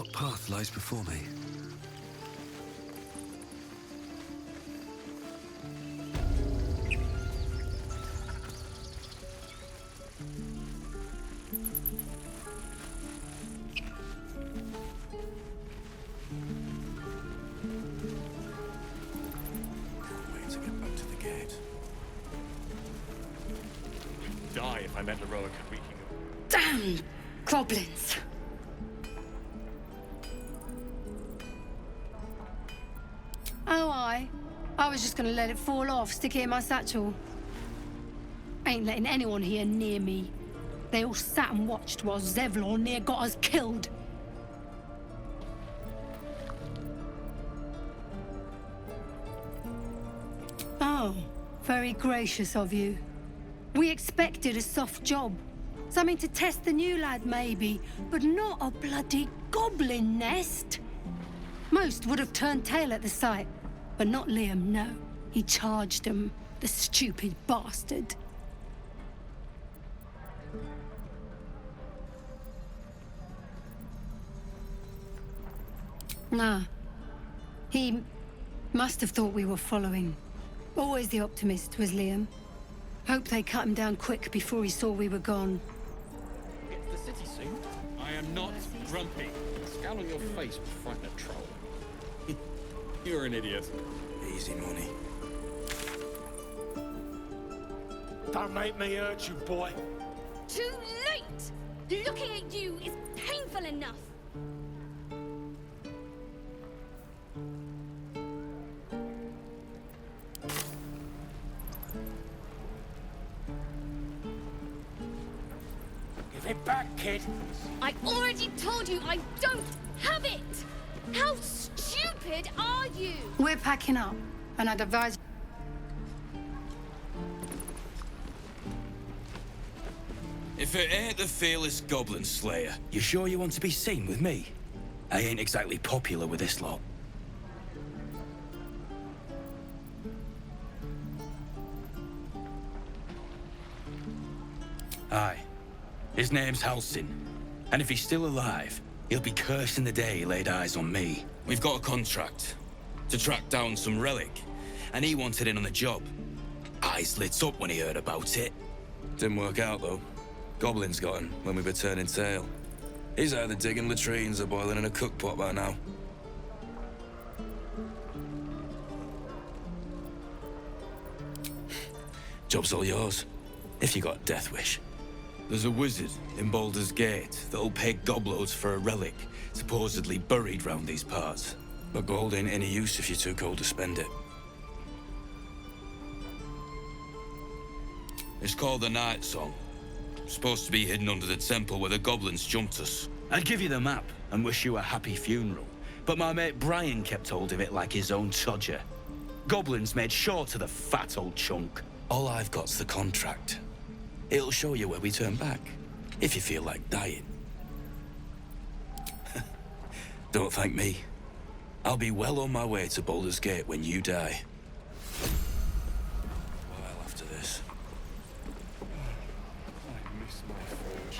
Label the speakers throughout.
Speaker 1: What path lies before me?
Speaker 2: Die if I meant heroic weakening.
Speaker 3: Damn goblins! Oh, I was just gonna let it fall off, stick it in my satchel. Ain't letting anyone here near me. They all sat and watched while Zevlor near got us killed. Oh, very gracious of you. We expected a soft job. Something to test the new lad, maybe, but not a bloody goblin nest. Most would have turned tail at the sight, but not Liam, no. He charged them, the stupid bastard. Nah. He must have thought we were following. Always the optimist was Liam. Hope they cut him down quick before he saw we were gone.
Speaker 2: Get to the city soon. I am not grumpy. The scowl on your face would frighten a troll. You're an idiot.
Speaker 4: Easy money.
Speaker 5: Don't make me hurt you, boy.
Speaker 6: Too late! Looking at you is painful enough.
Speaker 5: Give it back, kid.
Speaker 6: I already told you I don't have it! How stupid are you?
Speaker 3: We're packing up, and I'd advise...
Speaker 4: If it ain't the fearless Goblin Slayer, you sure you want to be seen with me? I ain't exactly popular with this lot. Aye. His name's Halsin. And if he's still alive, he'll be cursing the day he laid eyes on me. We've got a contract to track down some relic, and he wanted in on the job. Eyes lit up when he heard about it.
Speaker 7: Didn't work out, though. Goblins got him when we were turning tail. He's either digging latrines or boiling in a cookpot by now.
Speaker 4: Job's all yours, if you got a death wish. There's a wizard in Baldur's Gate that'll pay gobloads for a relic, supposedly buried round these parts.
Speaker 7: But gold ain't any use if you're too cold to spend it.
Speaker 4: It's called the Night Song. Supposed to be hidden under the temple where the goblins jumped us. I'd give you the map and wish you a happy funeral, but my mate Brian kept hold of it like his own todger. Goblins made sure to the fat old chunk. All I've got's the contract. It'll show you where we turn back, if you feel like dying. Don't thank me. I'll be well on my way to Baldur's Gate when you die.
Speaker 7: Well, after this.
Speaker 2: I miss my forge.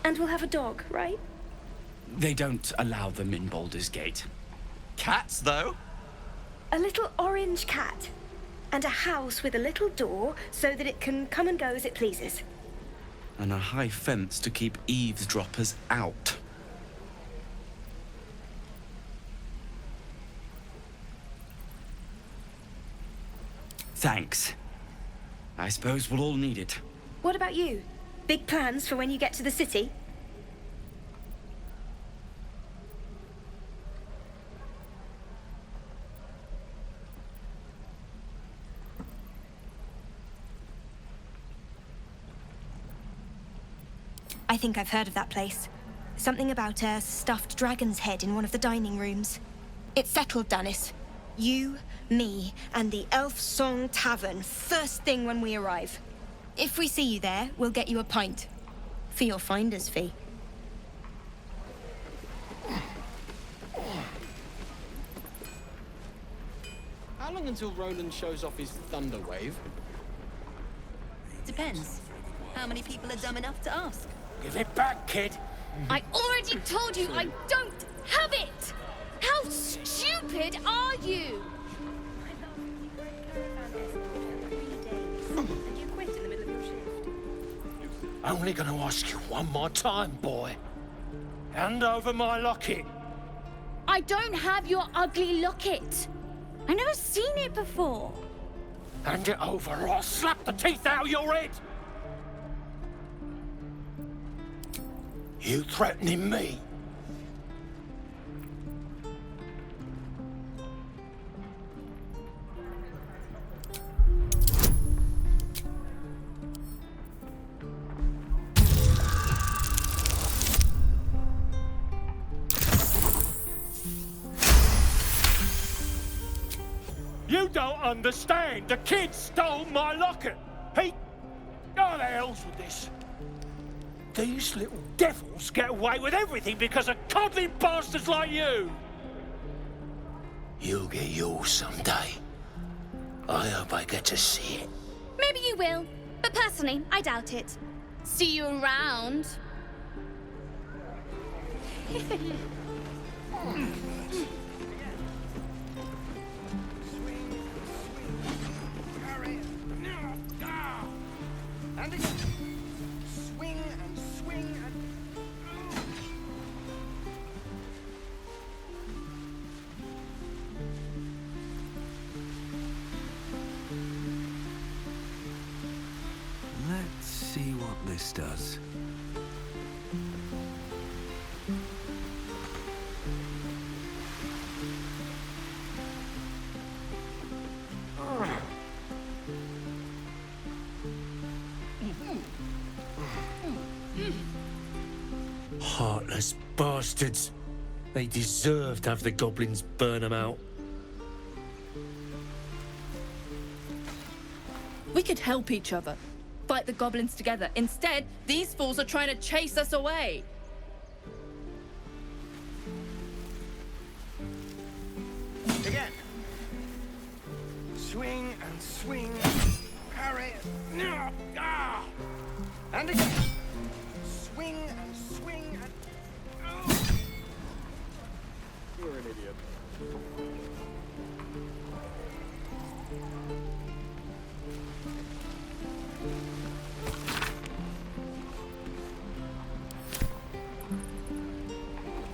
Speaker 6: And we'll have a dog, right?
Speaker 8: They don't allow them in Baldur's Gate. Cats, though?
Speaker 6: A little orange cat. And a house with a little door so that it can come and go as it pleases.
Speaker 8: And a high fence to keep eavesdroppers out. Thanks. I suppose we'll all need it.
Speaker 6: What about you? Big plans for when you get to the city? I think I've heard of that place. Something about a stuffed dragon's head in one of the dining rooms. It's settled, Dennis. You, me, and the Elf Song Tavern first thing when we arrive. If we see you there, we'll get you a pint. For your finder's fee.
Speaker 2: How long until Roland shows off his thunder wave?
Speaker 9: Depends.
Speaker 1: How many people are dumb enough to ask?
Speaker 5: Give it back, kid.
Speaker 9: I already told you I don't have it! How stupid are you?
Speaker 5: Only gonna ask you one more time, boy. Hand over my locket.
Speaker 9: I don't have your ugly locket. I've never seen it before.
Speaker 5: Hand it over or I'll slap the teeth out of your head. You threatening me? You don't understand. The kid stole my locket. He... Oh, the hell's with this? These little devils get away with everything because of coddling bastards like you. You'll get yours someday. I hope I get to see it.
Speaker 9: Maybe you will, but personally, I doubt it. See you around.
Speaker 10: And again. Swing and swing and...
Speaker 11: Let's see what this does.
Speaker 5: Heartless bastards. They deserve to have the goblins burn them out.
Speaker 12: We could help each other. Fight the goblins together. Instead, these fools are trying to chase us away.
Speaker 10: Again. Swing and swing. Parry. And again. Swing and swing and...
Speaker 2: You're an idiot.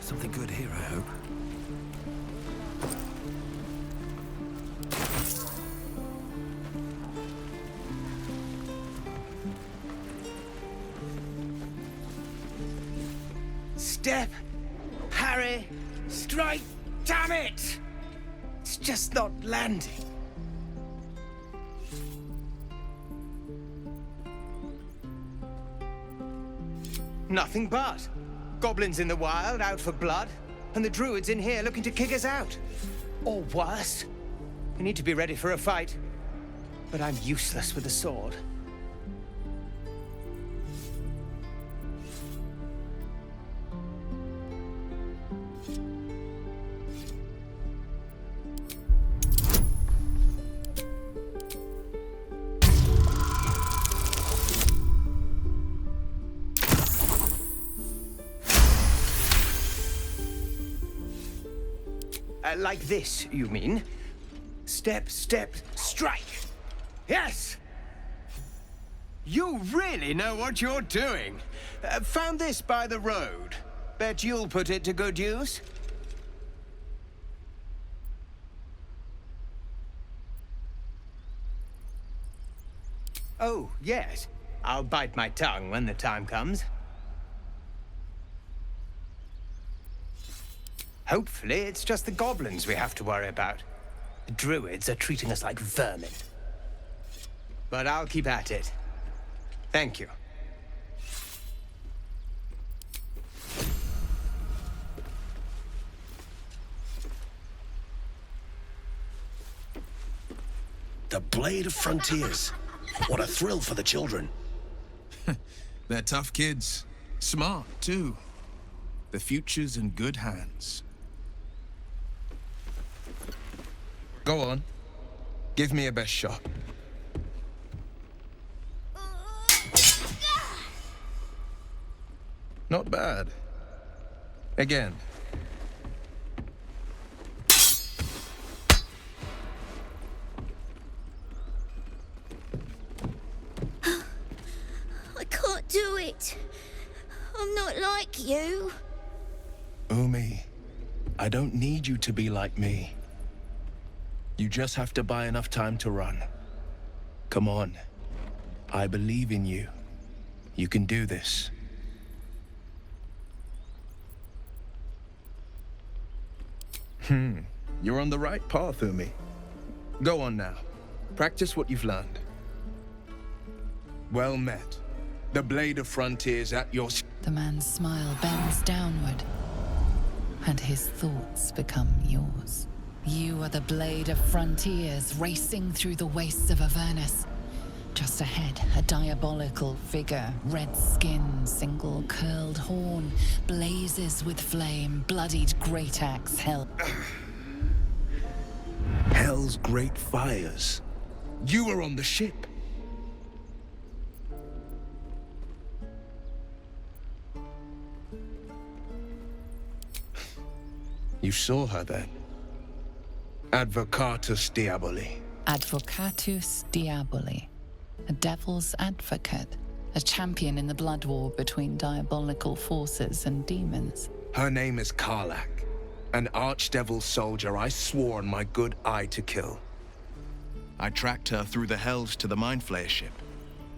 Speaker 11: Something good here, I hope.
Speaker 10: Step, parry, strike, damn it! It's just not landing. Nothing but. Goblins in the wild, out for blood, and the druids in here looking to kick us out. Or worse. We need to be ready for a fight. But I'm useless with a sword. Like this, you mean? Step, step, strike! Yes! You really know what you're doing. Found this by the road. Bet you'll put it to good use. Oh, yes. I'll bite my tongue when the time comes. Hopefully, it's just the goblins we have to worry about. The druids are treating us like vermin. But I'll keep at it. Thank you.
Speaker 13: The Blade of Frontiers. What a thrill for the children.
Speaker 14: They're tough kids. Smart, too. The future's in good hands. Go on. Give me a best shot. Not bad. Again.
Speaker 6: I can't do it. I'm not like you.
Speaker 13: Umi, I don't need you to be like me. You just have to buy enough time to run. Come on. I believe in you. You can do this.
Speaker 14: You're on the right path, Umi. Go on now. Practice what you've learned.
Speaker 13: Well met. The Blade of Frontiers at your...
Speaker 15: The man's smile bends downward, and his thoughts become yours. You are the Blade of Frontiers racing through the wastes of Avernus. Just ahead, a diabolical figure, red skin, single curled horn, blazes with flame, bloodied great axe held.
Speaker 13: Hell's great fires. You were on the ship.
Speaker 14: You saw her then?
Speaker 13: Advocatus Diaboli.
Speaker 15: Advocatus Diaboli. A devil's advocate. A champion in the blood war between diabolical forces and demons.
Speaker 13: Her name is Karlach. An archdevil soldier I swore on my good eye to kill.
Speaker 14: I tracked her through the hells to the Mind Flayer ship,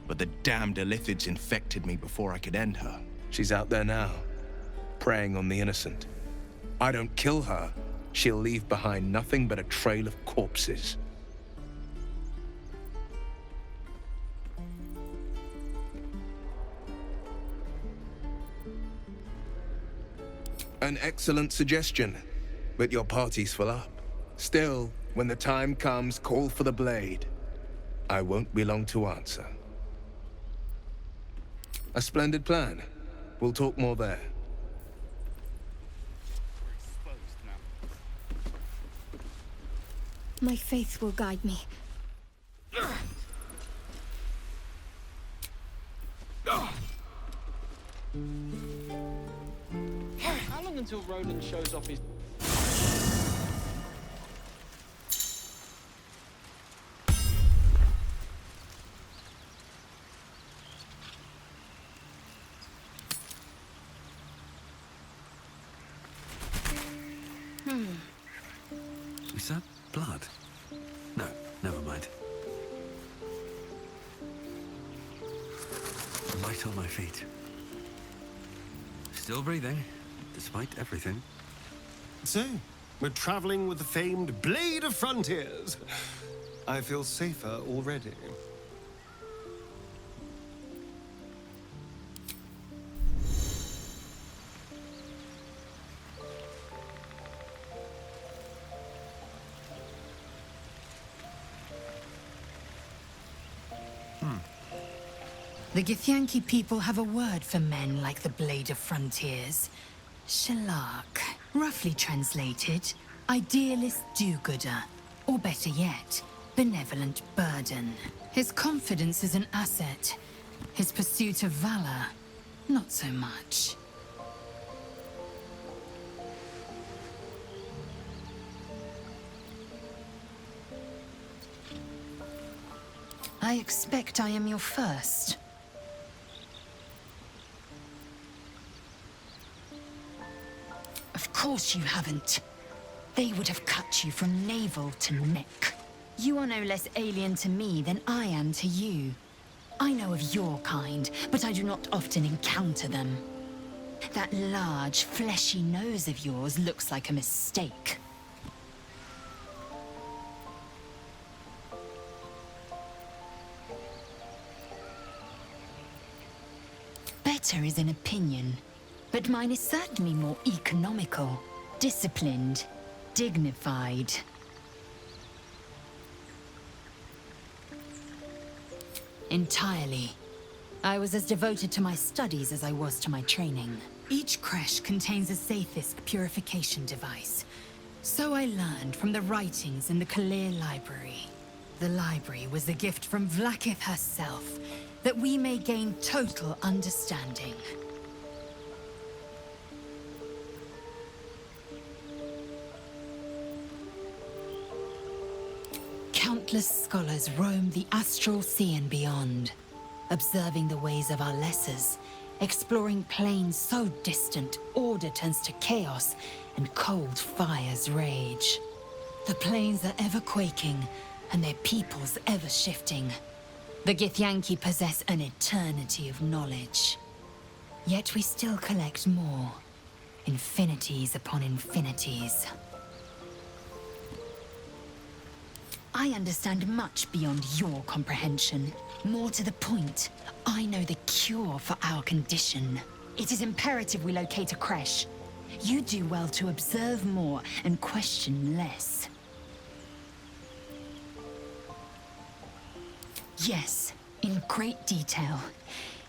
Speaker 14: but the damned Illithids infected me before I could end her.
Speaker 13: She's out there now, preying on the innocent. I don't kill her, she'll leave behind nothing but a trail of corpses.
Speaker 14: An excellent suggestion, but your party's full up. Still, when the time comes, call for the blade. I won't be long to answer. A splendid plan. We'll talk more there.
Speaker 6: My faith will guide me.
Speaker 2: How long until Roland shows off his...
Speaker 11: Is that blood? No, never mind. Light on my feet. Still breathing, despite everything.
Speaker 16: So, we're traveling with the famed Blade of Frontiers. I feel safer already.
Speaker 17: The Githyanki people have a word for men like the Blade of Frontiers. Shalak. Roughly translated, idealist do-gooder. Or better yet, benevolent burden. His confidence is an asset. His pursuit of valor, not so much. I expect I am your first. Of course you haven't. They would have cut you from navel to neck. You are no less alien to me than I am to you. I know of your kind, but I do not often encounter them. That large, fleshy nose of yours looks like a mistake. Better is an opinion, but mine is certainly more economical, disciplined, dignified. Entirely. I was as devoted to my studies as I was to my training. Each creche contains a Sathisk purification device. So I learned from the writings in the Kalir Library. The library was a gift from Vlaakith herself, that we may gain total understanding. countless scholars roam the astral sea and beyond, observing the ways of our lessers, exploring planes so distant order turns to chaos and cold fires rage. The planes are ever quaking, and their peoples ever shifting. The Githyanki possess an eternity of knowledge. Yet we still collect more. Infinities upon infinities. I understand much beyond your comprehension. More to the point, I know the cure for our condition. It is imperative we locate a creche. You do well to observe more and question less. Yes, in great detail.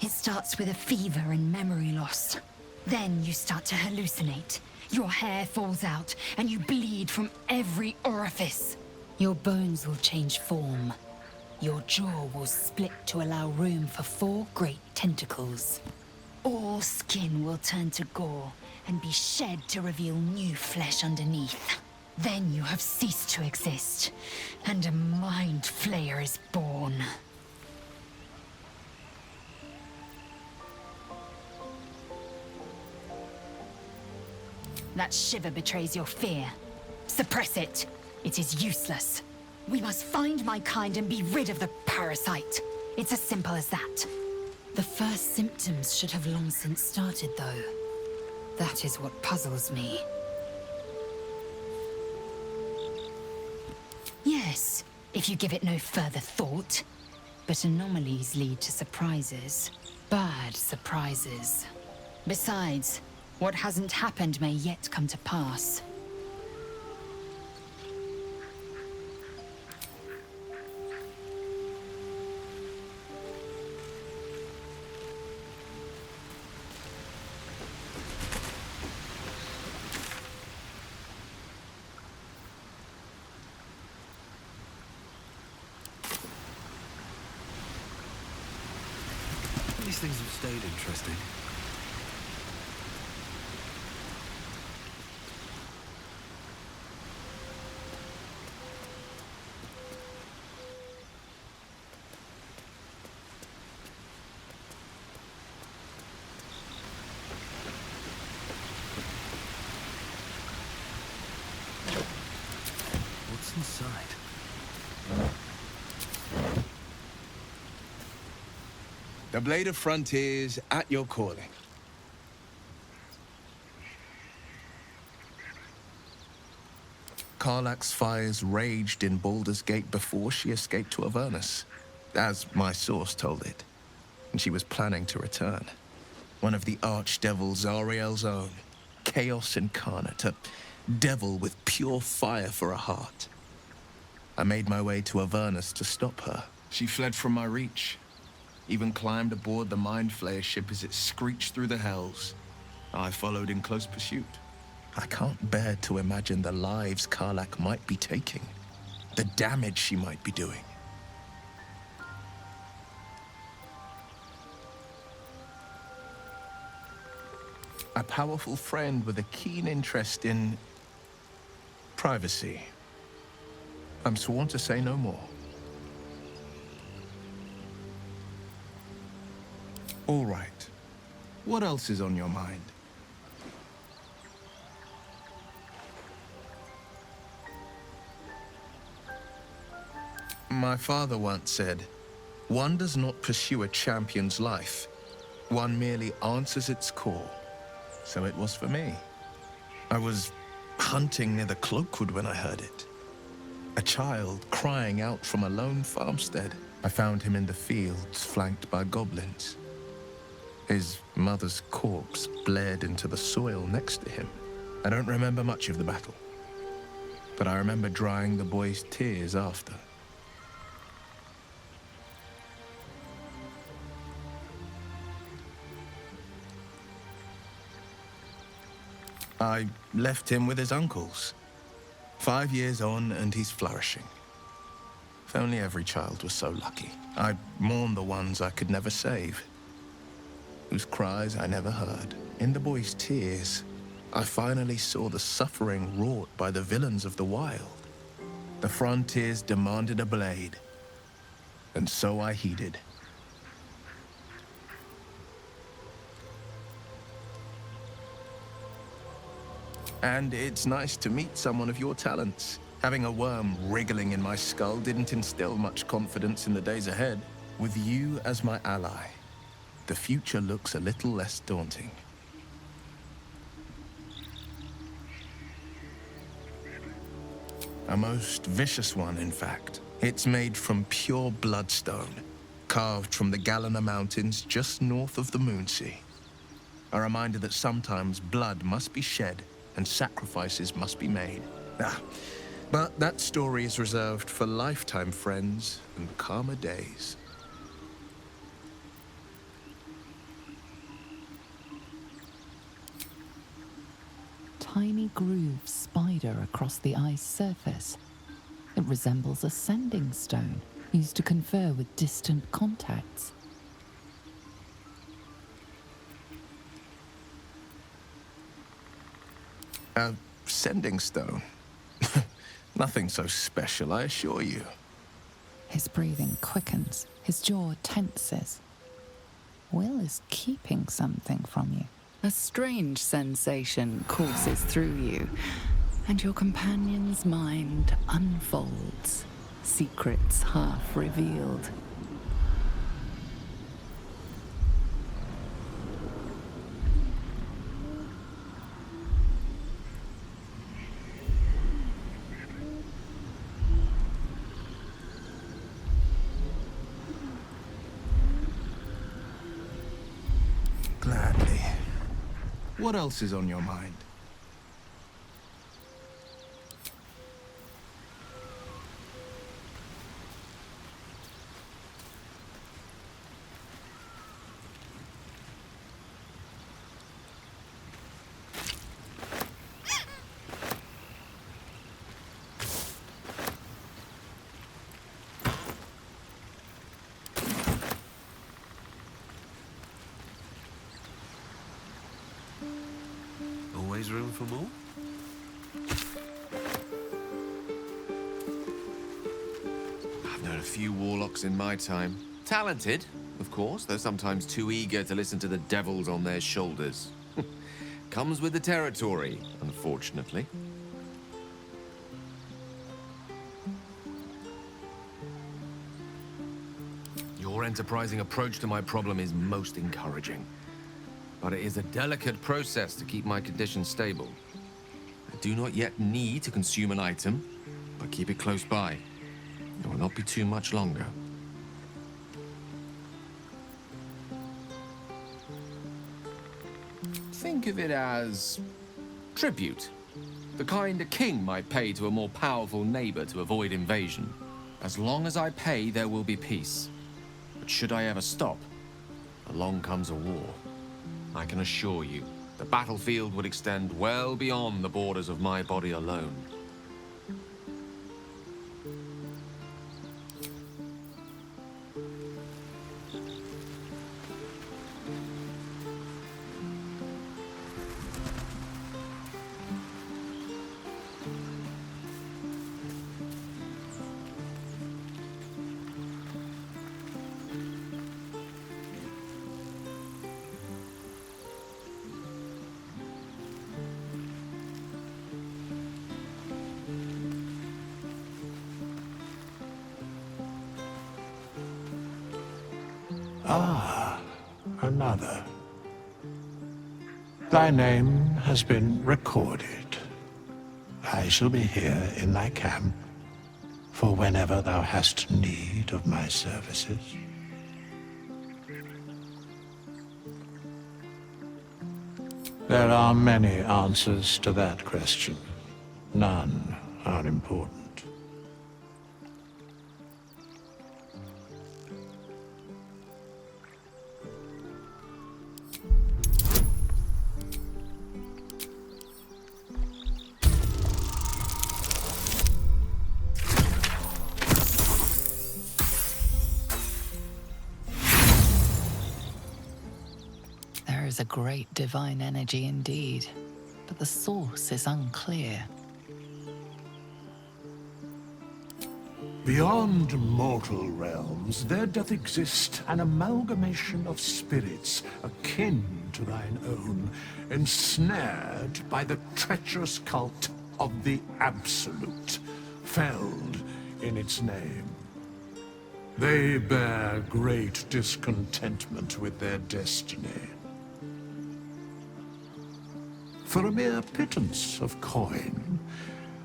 Speaker 17: It starts with a fever and memory loss. Then you start to hallucinate. Your hair falls out, and you bleed from every orifice. Your bones will change form. Your jaw will split to allow room for 4 great tentacles. All skin will turn to gore and be shed to reveal new flesh underneath. Then you have ceased to exist, and a mind flayer is born. That shiver betrays your fear. Suppress it. It is useless. We must find my kind and be rid of the parasite. It's as simple as that. The first symptoms should have long since started, though. That is what puzzles me. Yes, if you give it no further thought. But anomalies lead to surprises. Bad surprises. Besides, what hasn't happened may yet come to pass.
Speaker 11: These things have stayed interesting. What's inside?
Speaker 14: The Blade of Frontiers at your calling. Karlach's fires raged in Baldur's Gate before she escaped to Avernus, as my source told it, and she was planning to return. One of the archdevils Zariel's own, chaos incarnate, a devil with pure fire for a heart. I made my way to Avernus to stop her. She fled from my reach, even climbed aboard the Mind Flayer ship as it screeched through the hells. I followed in close pursuit. I can't bear to imagine the lives Karlach might be taking, the damage she might be doing. A powerful friend with a keen interest in privacy. I'm sworn to say no more. All right. What else is on your mind? My father once said, one does not pursue a champion's life. One merely answers its call. So it was for me. I was hunting near the Cloakwood when I heard it. A child crying out from a lone farmstead. I found him in the fields, flanked by goblins. His mother's corpse bled into the soil next to him. I don't remember much of the battle, but I remember drying the boy's tears after. I left him with his uncles. 5 years on, and he's flourishing. If only every child was so lucky. I mourn the ones I could never save, whose cries I never heard. In the boy's tears, I finally saw the suffering wrought by the villains of the wild. The frontiers demanded a blade, and so I heeded. And it's nice to meet someone of your talents. Having a worm wriggling in my skull didn't instill much confidence in the days ahead. With you as my ally, the future looks a little less daunting. A most vicious one, in fact. It's made from pure bloodstone, carved from the Galena Mountains just north of the Moonsea. A reminder that sometimes blood must be shed and sacrifices must be made. But that story is reserved for lifetime friends and calmer days.
Speaker 15: Tiny grooves spider across the ice surface. It resembles a sending stone used to confer with distant contacts.
Speaker 14: A sending stone? Nothing so special, I assure you.
Speaker 15: His breathing quickens, his jaw tenses. Wyll is keeping something from you. A strange sensation courses through you, and your companion's mind unfolds, secrets half revealed.
Speaker 14: Gladly. What else is on your mind?
Speaker 11: Always room for more?
Speaker 18: I've known a few warlocks in my time. Talented, of course, though sometimes too eager to listen to the devils on their shoulders. Comes with the territory, unfortunately. Your enterprising approach to my problem is most encouraging. But it is a delicate process to keep my condition stable. I do not yet need to consume an item, but keep it close by. It will not be too much longer. Think of it as tribute. The kind a king might pay to a more powerful neighbor to avoid invasion. As long as I pay, there will be peace. But should I ever stop, along comes a war. I can assure you, the battlefield would extend well beyond the borders of my body alone.
Speaker 19: Ah, another. Thy name has been recorded. I shall be here in thy camp for whenever thou hast need of my services. There are many answers to that question. None are important.
Speaker 15: There is a great divine energy indeed, but the source is unclear.
Speaker 19: Beyond mortal realms, there doth exist an amalgamation of spirits akin to thine own, ensnared by the treacherous cult of the Absolute, felled in its name. They bear great discontentment with their destiny. For a mere pittance of coin,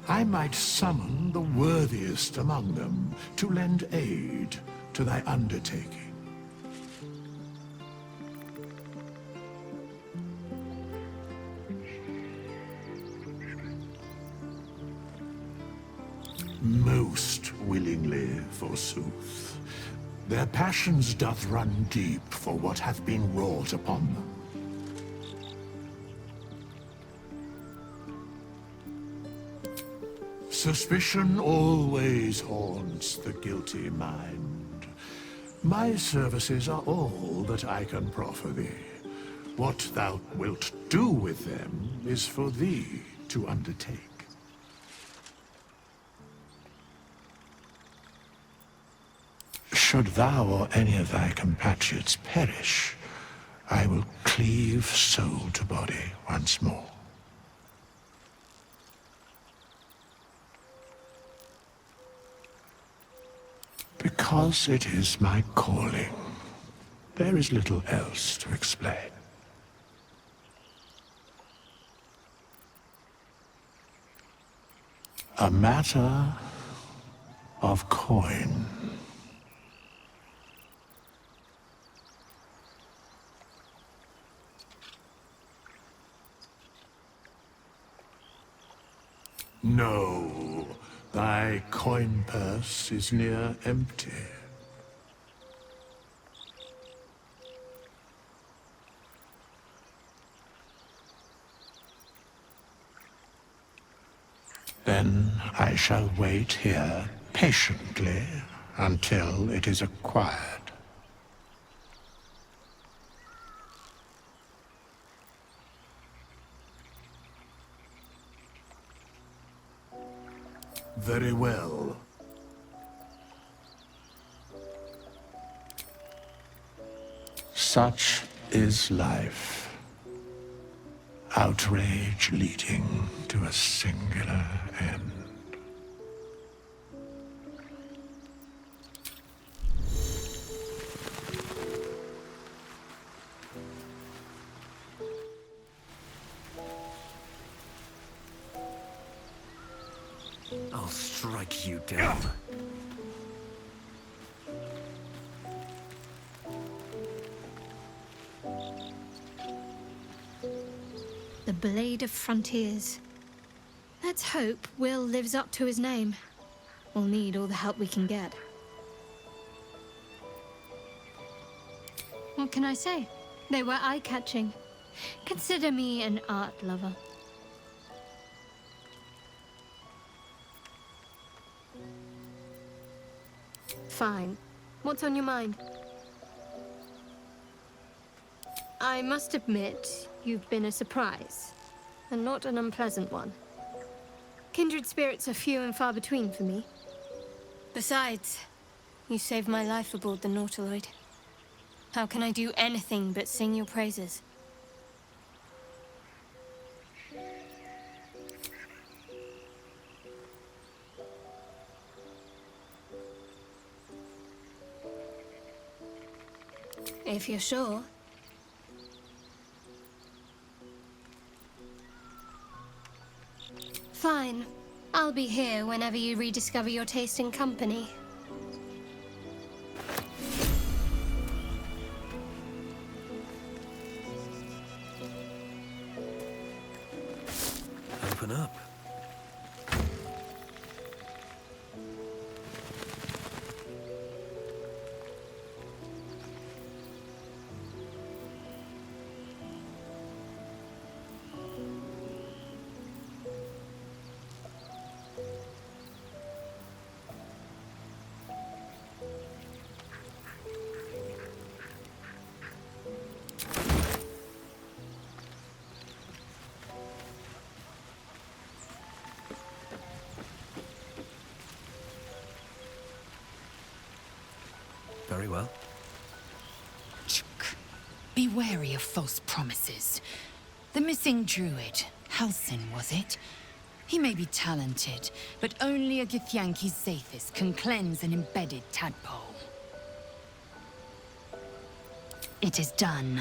Speaker 19: I might summon the worthiest among them to lend aid to thy undertaking. Most willingly, forsooth. Their passions doth run deep for what hath been wrought upon them. Suspicion always haunts the guilty mind. My services are all that I can proffer thee. What thou wilt do with them is for thee to undertake. Should thou or any of thy compatriots perish, I will cleave soul to body once more. Because it is my calling, there is little else to explain. A matter of coin. No, thy coin purse is near empty. Then I shall wait here patiently until it is acquired. Very well. Such is life. Outrage leading to a singular end.
Speaker 11: I'll strike you down.
Speaker 6: The Blade of Frontiers. Let's hope Wyll lives up to his name. We'll need all the help we can get. What can I say? They were eye-catching. Consider me an art lover. Fine. What's on your mind? I must admit, you've been a surprise, and not an unpleasant one. Kindred spirits are few and far between for me. Besides, you saved my life aboard the Nautiloid. How can I do anything but sing your praises? If you're sure. Fine. I'll be here whenever you rediscover your taste in company.
Speaker 11: Open up. very well.
Speaker 17: Be wary of false promises. The missing druid, Halsin, was it? He may be talented, but only a Githyanki Zathis can cleanse an embedded tadpole. It is done.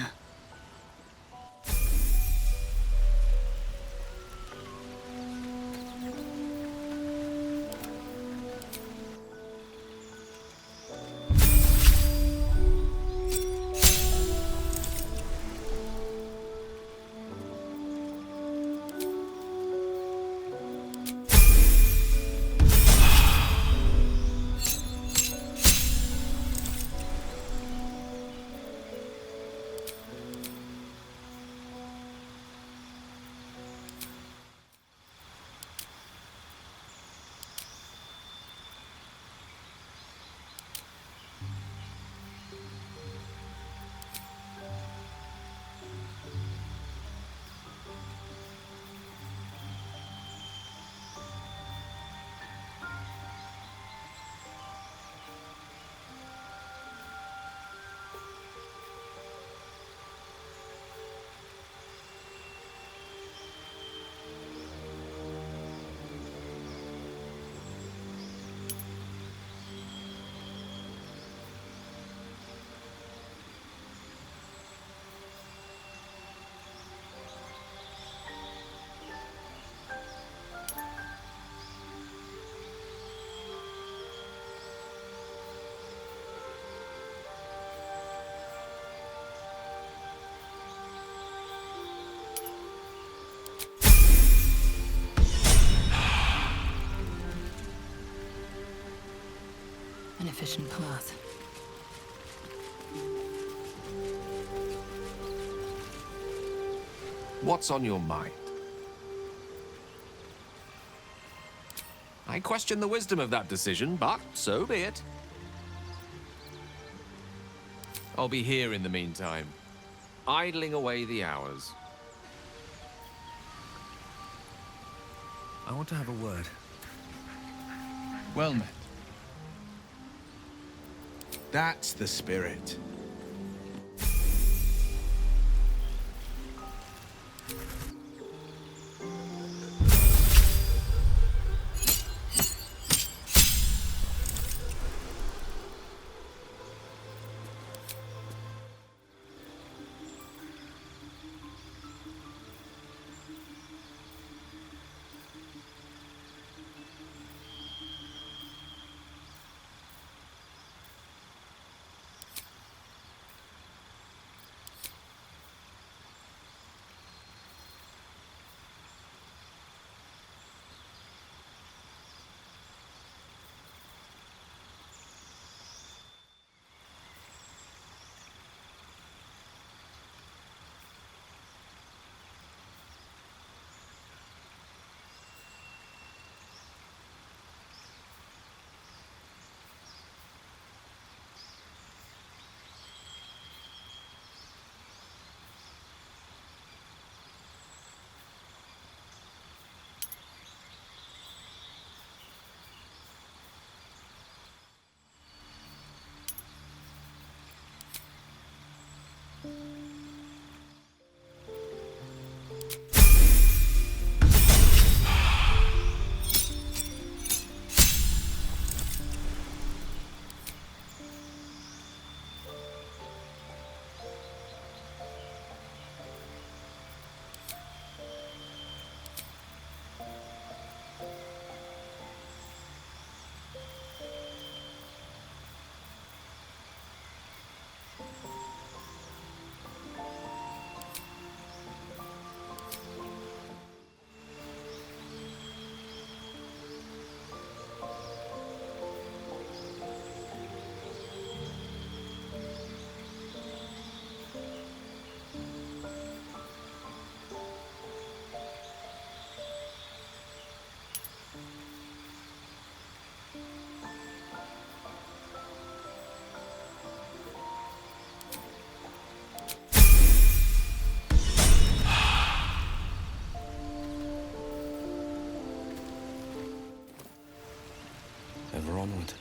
Speaker 17: An efficient path.
Speaker 18: What's on your mind? I question the wisdom of that decision, but so be it. I'll be here in the meantime, idling away the hours.
Speaker 11: I want to have a word.
Speaker 13: Well met. That's the spirit.
Speaker 7: Ever onward.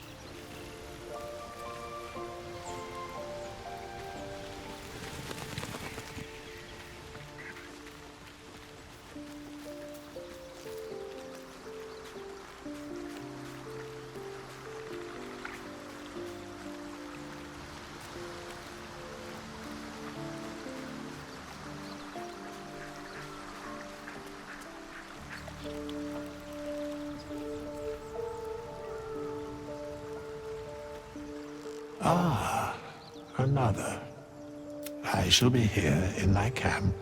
Speaker 19: Ah, another. I shall be here in thy camp,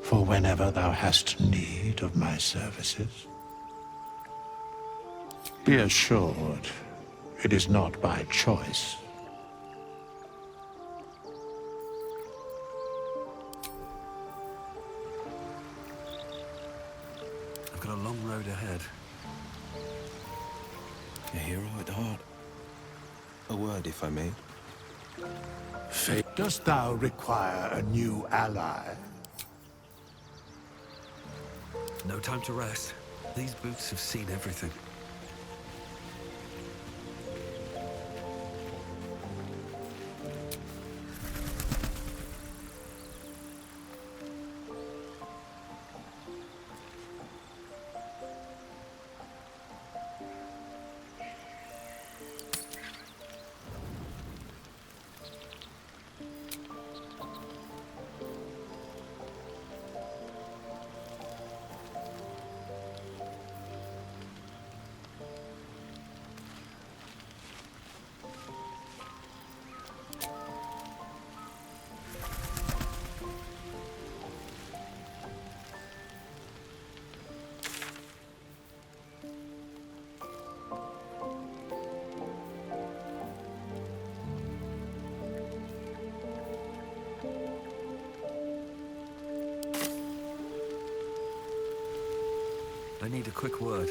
Speaker 19: for whenever thou hast need of my services. Be assured, it is not by choice.
Speaker 11: I've got a long road ahead.
Speaker 14: A hero at heart. A word, if I may.
Speaker 19: Fate, dost thou require a new ally?
Speaker 11: No time to rest. These boots have seen everything. I need a quick word.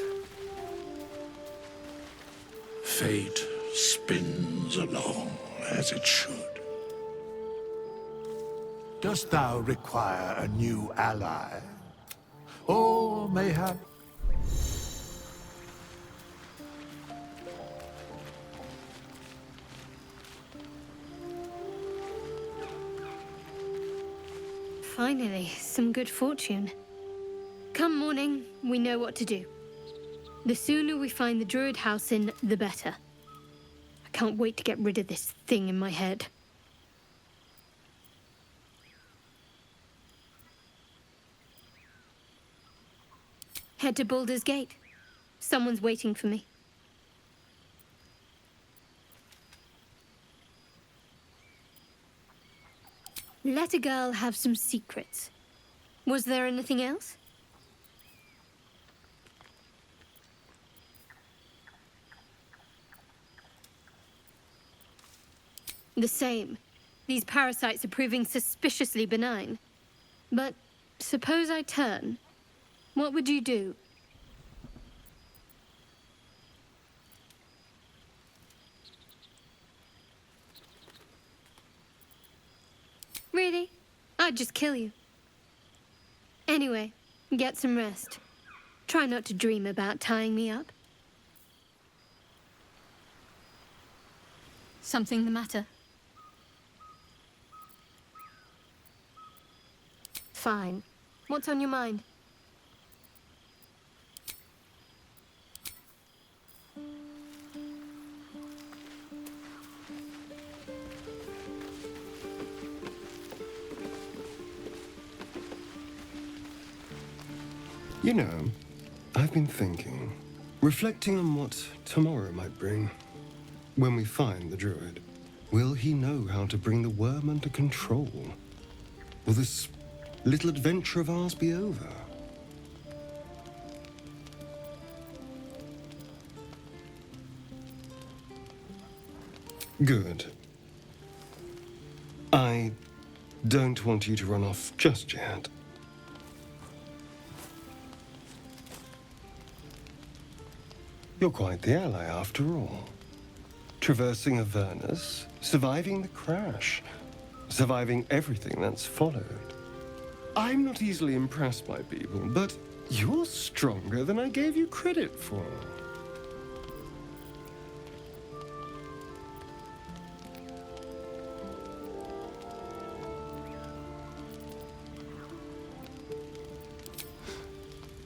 Speaker 19: Fate spins along as it should. Dost thou require a new ally? Or mayhap...
Speaker 3: Finally, some good fortune. Come morning, we know what to do. The sooner we find the druid house in, the better. I can't wait to get rid of this thing in my head. Head to Baldur's Gate. Someone's waiting for me. Let a girl have some secrets. Was there anything else? The same. These parasites are proving suspiciously benign. But suppose I turn. What would you do? Really? I'd just kill you. Anyway, get some rest. Try not to dream about tying me up. Something the matter? Fine. What's on your mind?
Speaker 16: You know, I've been thinking, reflecting on what tomorrow might bring. When we find the druid, will he know how to bring the worm under control? Will this little adventure of ours be over? Good. I don't want you to run off just yet. You're quite the ally, after all. Traversing Avernus, surviving the crash, surviving everything that's followed. I'm not easily impressed by people, but you're stronger than I gave you credit for.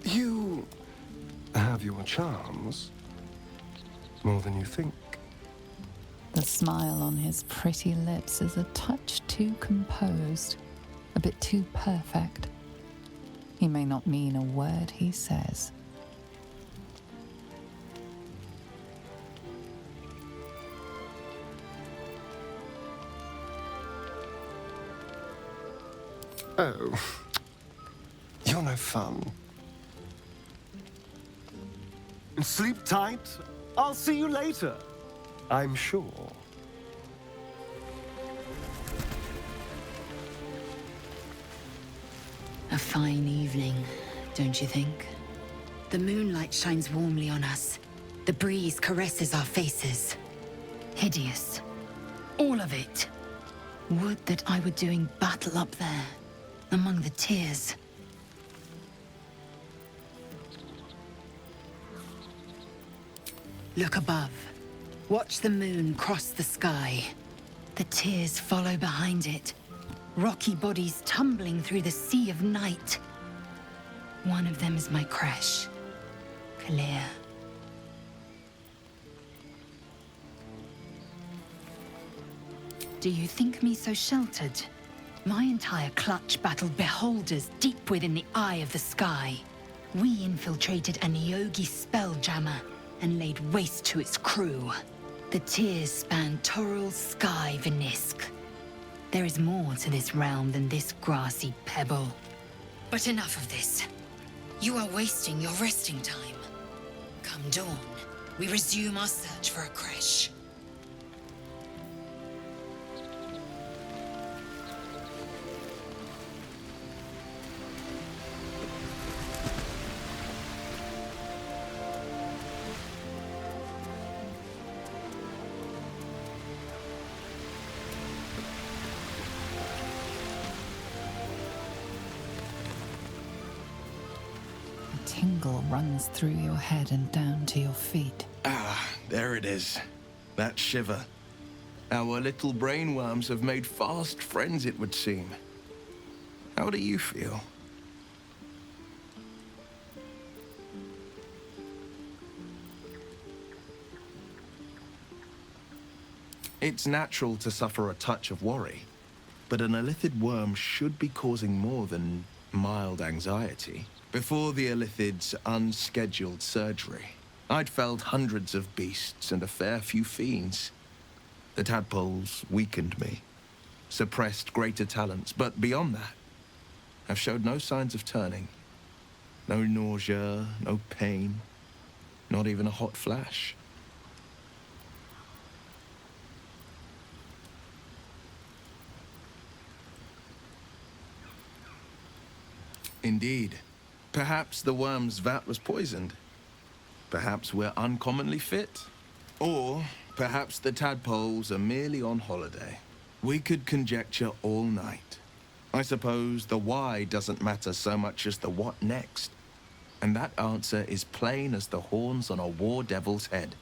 Speaker 16: You have your charms. More than you think.
Speaker 15: The smile on his pretty lips is a touch too composed, a bit too perfect. He may not mean a word he says.
Speaker 16: Oh. You're no fun. Sleep tight. I'll see you later. I'm sure.
Speaker 17: A fine evening, don't you think? The moonlight shines warmly on us. The breeze caresses our faces. Hideous. All of it. Would that I were doing battle up there, among the tears. Look above. Watch the moon cross the sky. The tears follow behind it. Rocky bodies tumbling through the sea of night. One of them is my crash. Clear. Do you think me so sheltered? My entire clutch battled beholders deep within the eye of the sky. We infiltrated a Neogi spelljammer and laid waste to its crew. The tears span Toral's sky, Vinisk. There is more to this realm than this grassy pebble. But enough of this. You are wasting your resting time. Come dawn, we resume our search for a creche.
Speaker 15: Tingle runs through your head and down to your feet.
Speaker 14: Ah, there it is. That shiver. Our little brainworms have made fast friends, it would seem. How do you feel? It's natural to suffer a touch of worry, but an illithid worm should be causing more than mild anxiety. Before the illithid's unscheduled surgery, I'd felled hundreds of beasts and a fair few fiends. The tadpoles weakened me, suppressed greater talents, but beyond that, I've showed no signs of turning. No nausea, no pain, not even a hot flash. Indeed. Perhaps the worm's vat was poisoned. Perhaps we're uncommonly fit. Or perhaps the tadpoles are merely on holiday. We could conjecture all night. I suppose the why doesn't matter so much as the what next. And that answer is plain as the horns on a war devil's head.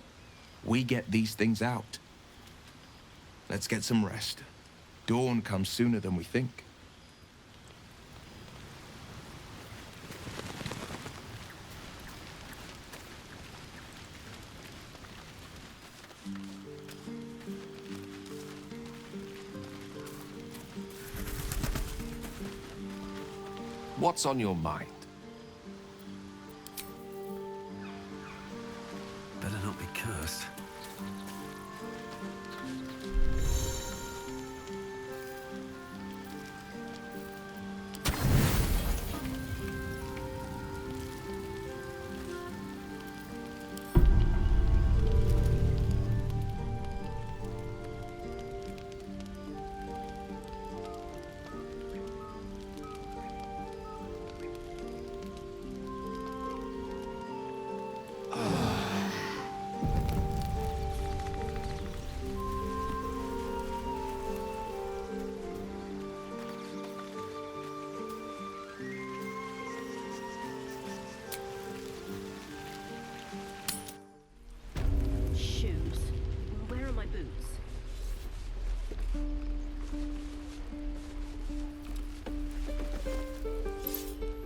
Speaker 14: We get these things out. Let's get some rest. Dawn comes sooner than we think.
Speaker 18: What's on your mind?
Speaker 11: Better not be cursed.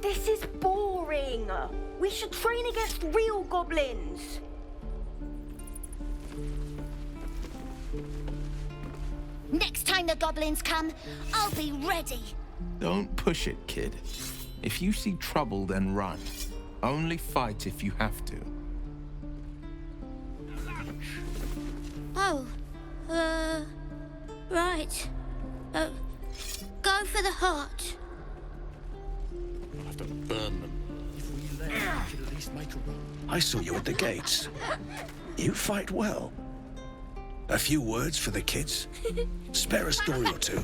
Speaker 6: This is boring. We should train against real goblins.
Speaker 9: Next time the goblins come, I'll be ready.
Speaker 14: Don't push it, kid. If you see trouble, then run. Only fight if you have to.
Speaker 9: Oh, right. Go for the heart.
Speaker 2: but burn them. If we let him, we could at least make a run.
Speaker 13: I saw you at the gates. You fight well. A few words for the kids? Spare a story or two.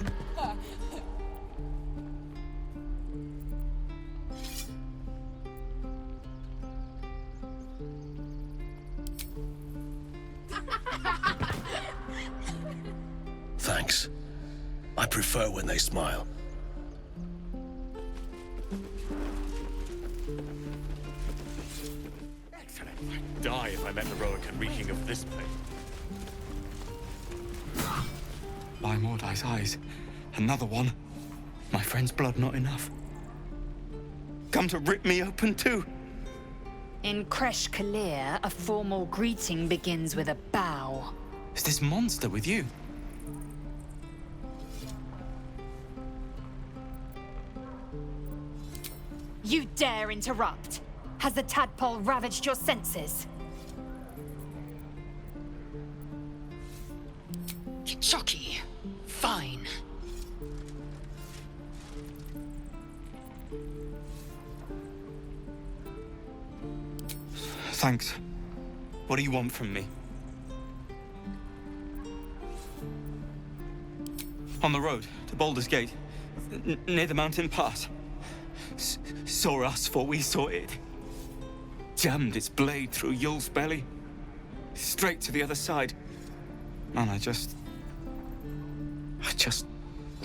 Speaker 13: Thanks. I prefer when they smile.
Speaker 2: Excellent. I'd die if I met the Roic and reeking of this place.
Speaker 8: By Mordai's eyes, another one. My friend's blood not enough. Come to rip me open too.
Speaker 20: In Kresh Kalir, a formal greeting begins with a bow.
Speaker 8: Is this monster with you?
Speaker 20: You dare interrupt? Has the tadpole ravaged your senses? Kichoki. Fine.
Speaker 8: Thanks. What do you want from me? On the road to Baldur's Gate, near the mountain pass. Saw us, for we saw it. Jammed its blade through Yul's belly. Straight to the other side. And I just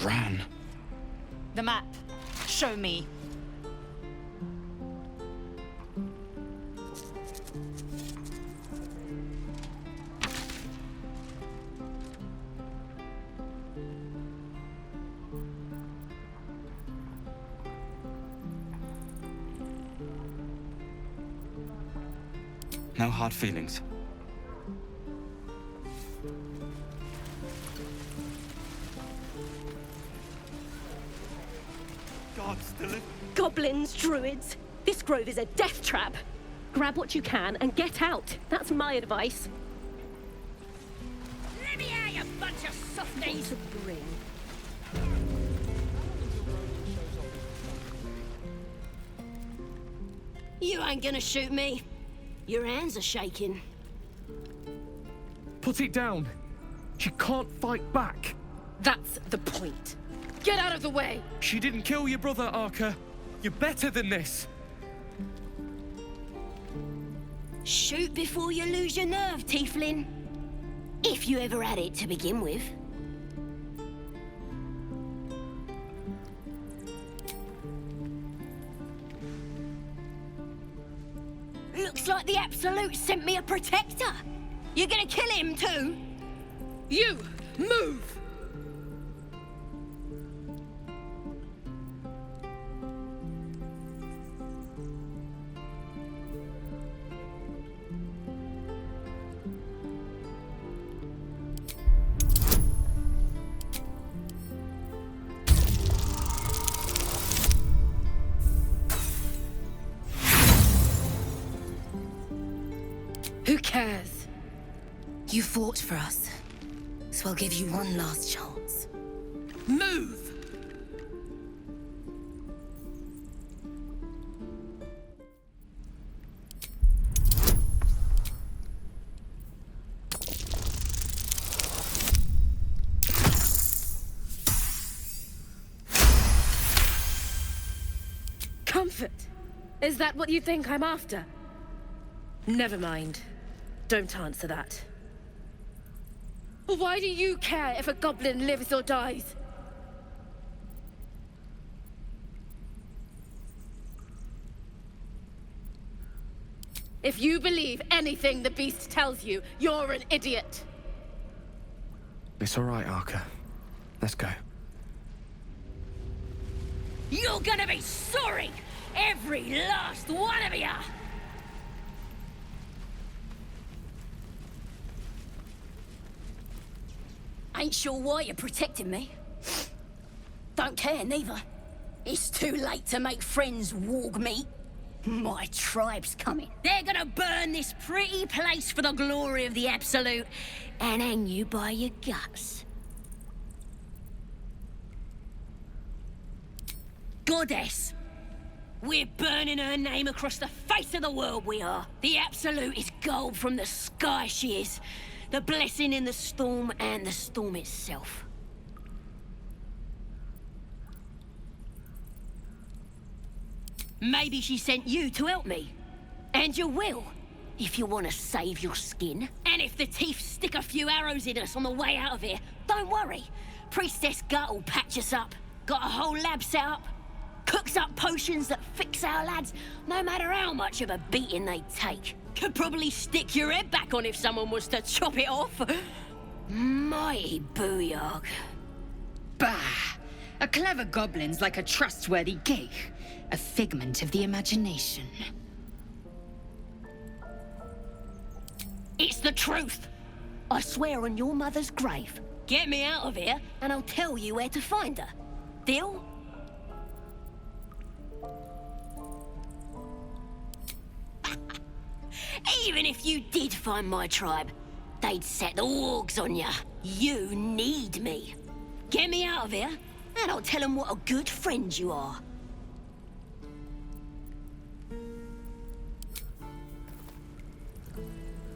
Speaker 8: ran.
Speaker 20: The map. Show me.
Speaker 8: No hard feelings.
Speaker 21: Gods deliver. Goblins, druids. This grove is a death trap. Grab what you can and get out. That's my advice.
Speaker 9: Let me out, you bunch of softies!
Speaker 21: Bring.
Speaker 22: You ain't gonna shoot me. Your hands are shaking.
Speaker 23: Put it down. She can't fight back.
Speaker 12: That's the point. Get out of the way!
Speaker 23: She didn't kill your brother, Arca. You're better than this.
Speaker 22: Shoot before you lose your nerve, Tiefling. If you ever had it to begin with. Looks like the Absolute sent me a protector. You're gonna kill him too?
Speaker 12: You! Move! Who cares?
Speaker 22: You fought for us, so I'll give you one last chance.
Speaker 12: Move! Comfort! Is that what you think I'm after? Never mind. Don't answer that. Why do you care if a goblin lives or dies? If you believe anything the beast tells you, you're an idiot.
Speaker 23: It's all right, Arca. Let's go.
Speaker 22: You're gonna be sorry! Every last one of ya! Ain't sure why you're protecting me. Don't care, neither. It's too late to make friends, warg meat. My tribe's coming. They're gonna burn this pretty place for the glory of the Absolute and hang you by your guts. Goddess, We're burning her name across the face of the world, we are. The Absolute is gold from the sky, she is. The blessing in the storm and the storm itself. Maybe she sent you to help me. And you will, if you want to save your skin. And if the teeth stick a few arrows in us on the way out of here, don't worry. Priestess Gut will patch us up. Got a whole lab set up. Cooks up potions that fix our lads, no matter how much of a beating they take. Could probably stick your head back on if someone was to chop it off. Mighty booyog.
Speaker 20: Bah! A clever goblin's like a trustworthy gig. A figment of the imagination.
Speaker 22: It's the truth. I swear on your mother's grave. Get me out of here, and I'll tell you where to find her. Deal? Even if you did find my tribe, they'd set the wargs on ya. You need me. Get me out of here, and I'll tell them what a good friend you are.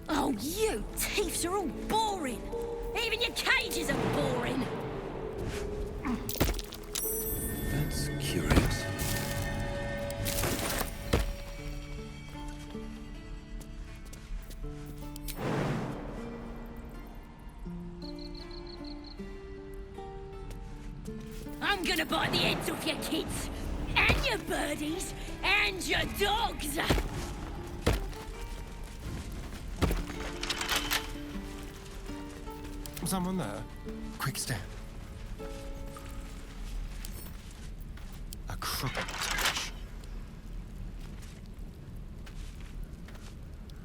Speaker 22: Oh, you thieves are all boring. Even your cages are boring.
Speaker 7: That's curious.
Speaker 22: I'm gonna bite the heads off your kids, and your birdies, and your dogs.
Speaker 16: Someone there? Quick step. A crooked touch.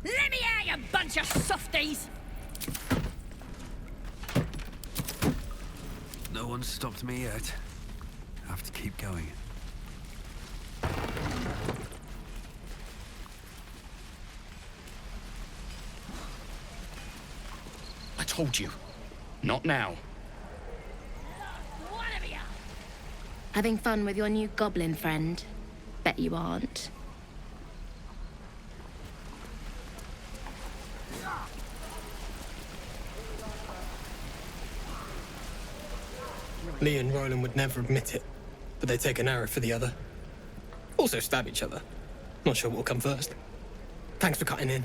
Speaker 22: Let me out, you bunch of softies!
Speaker 11: No one's stopped me yet. Have to keep going.
Speaker 2: I told you. Not now.
Speaker 22: One of you!
Speaker 12: Having fun with your new goblin friend? Bet you aren't.
Speaker 1: Lee and Roland would never admit it, but they take an arrow for the other. Also stab each other. Not sure what will come first. Thanks for cutting in.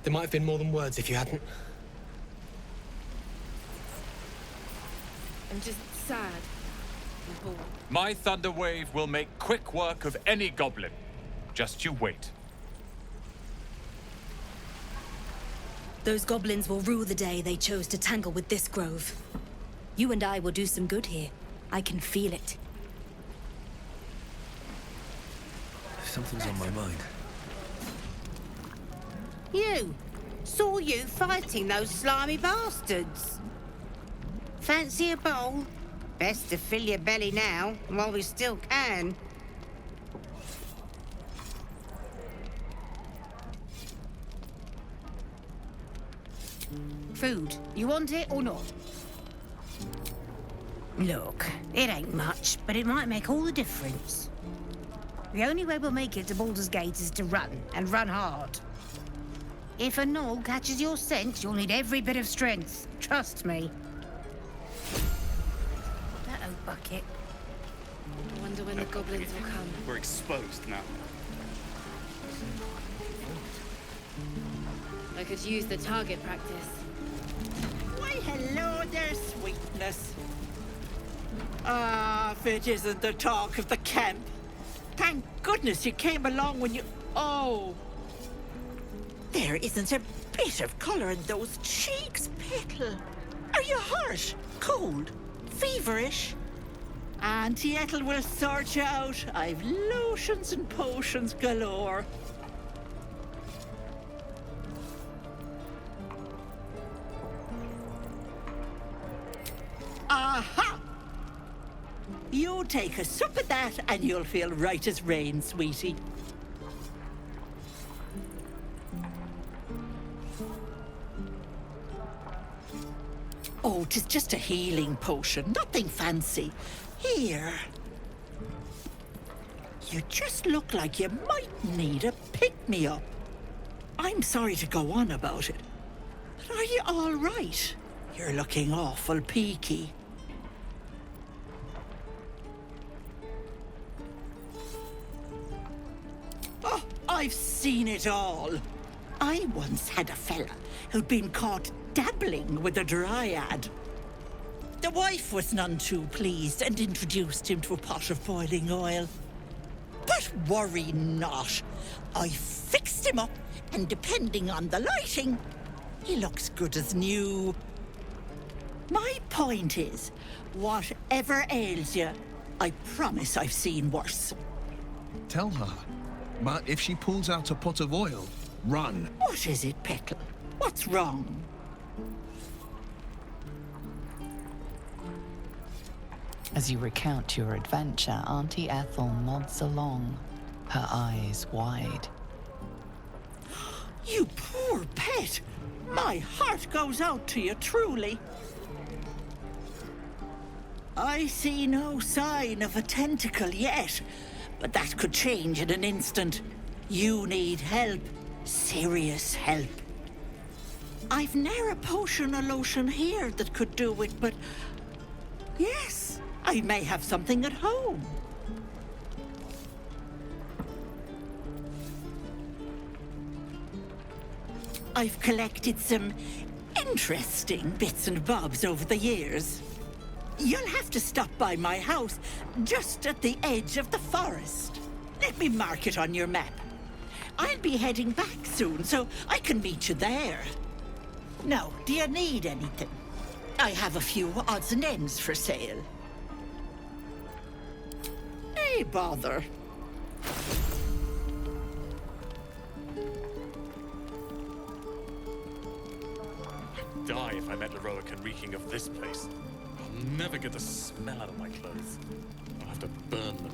Speaker 1: There might have been more than words if you hadn't.
Speaker 12: I'm just sad and bored.
Speaker 4: My thunder wave will make quick work of any goblin. Just you wait.
Speaker 6: Those goblins will rue the day they chose to tangle with this grove. You and I will do some good here. I can feel it.
Speaker 11: Something's on my mind.
Speaker 5: You! Saw you fighting those slimy bastards. Fancy a bowl? Best to fill your belly now, while we still can. Food. You want it or not? Look, it ain't much, but it might make all the difference. The only way we'll make it to Baldur's Gate is to run, and run hard. If a gnoll catches your scent, you'll need every bit of strength. Trust me. That old bucket.
Speaker 12: I wonder when the goblins will come.
Speaker 2: We're exposed now.
Speaker 12: I could use the target practice.
Speaker 24: Why, hello there, sweetness. Ah, if it isn't the talk of the camp. Thank goodness you came along when you... Oh! There isn't a bit of colour in those cheeks, Petal. Are you hurt? Cold? Feverish? Auntie Ethel will sort you out. I've lotions and potions galore. Aha! You take a sup of that and you'll feel right as rain, sweetie. Oh, 'tis just a healing potion, nothing fancy. Here. You just look like you might need a pick-me-up. I'm sorry to go on about it, but are you all right? You're looking awful peaky. Oh, I've seen it all. I once had a fella who'd been caught dabbling with a dryad. The wife was none too pleased and introduced him to a pot of boiling oil. But worry not. I fixed him up, and depending on the lighting, he looks good as new. My point is, whatever ails you, I promise I've seen worse.
Speaker 14: Tell her. But if she pulls out a pot of oil, run.
Speaker 24: What is it, Petal? What's wrong?
Speaker 15: As you recount your adventure, Auntie Ethel nods along, her eyes wide.
Speaker 24: You poor pet! My heart goes out to you, truly. I see no sign of a tentacle yet, but that could change in an instant. You need help. Serious help. I've ne'er a potion or lotion here that could do it, but... yes, I may have something at home. I've collected some interesting bits and bobs over the years. You'll have to stop by my house, just at the edge of the forest. Let me mark it on your map. I'll be heading back soon, so I can meet you there. Now, do you need anything? I have a few odds and ends for sale. Hey, bother.
Speaker 2: Die if I met Leroican reeking of this place. I'll never get the smell out of my clothes. I'll have to burn them.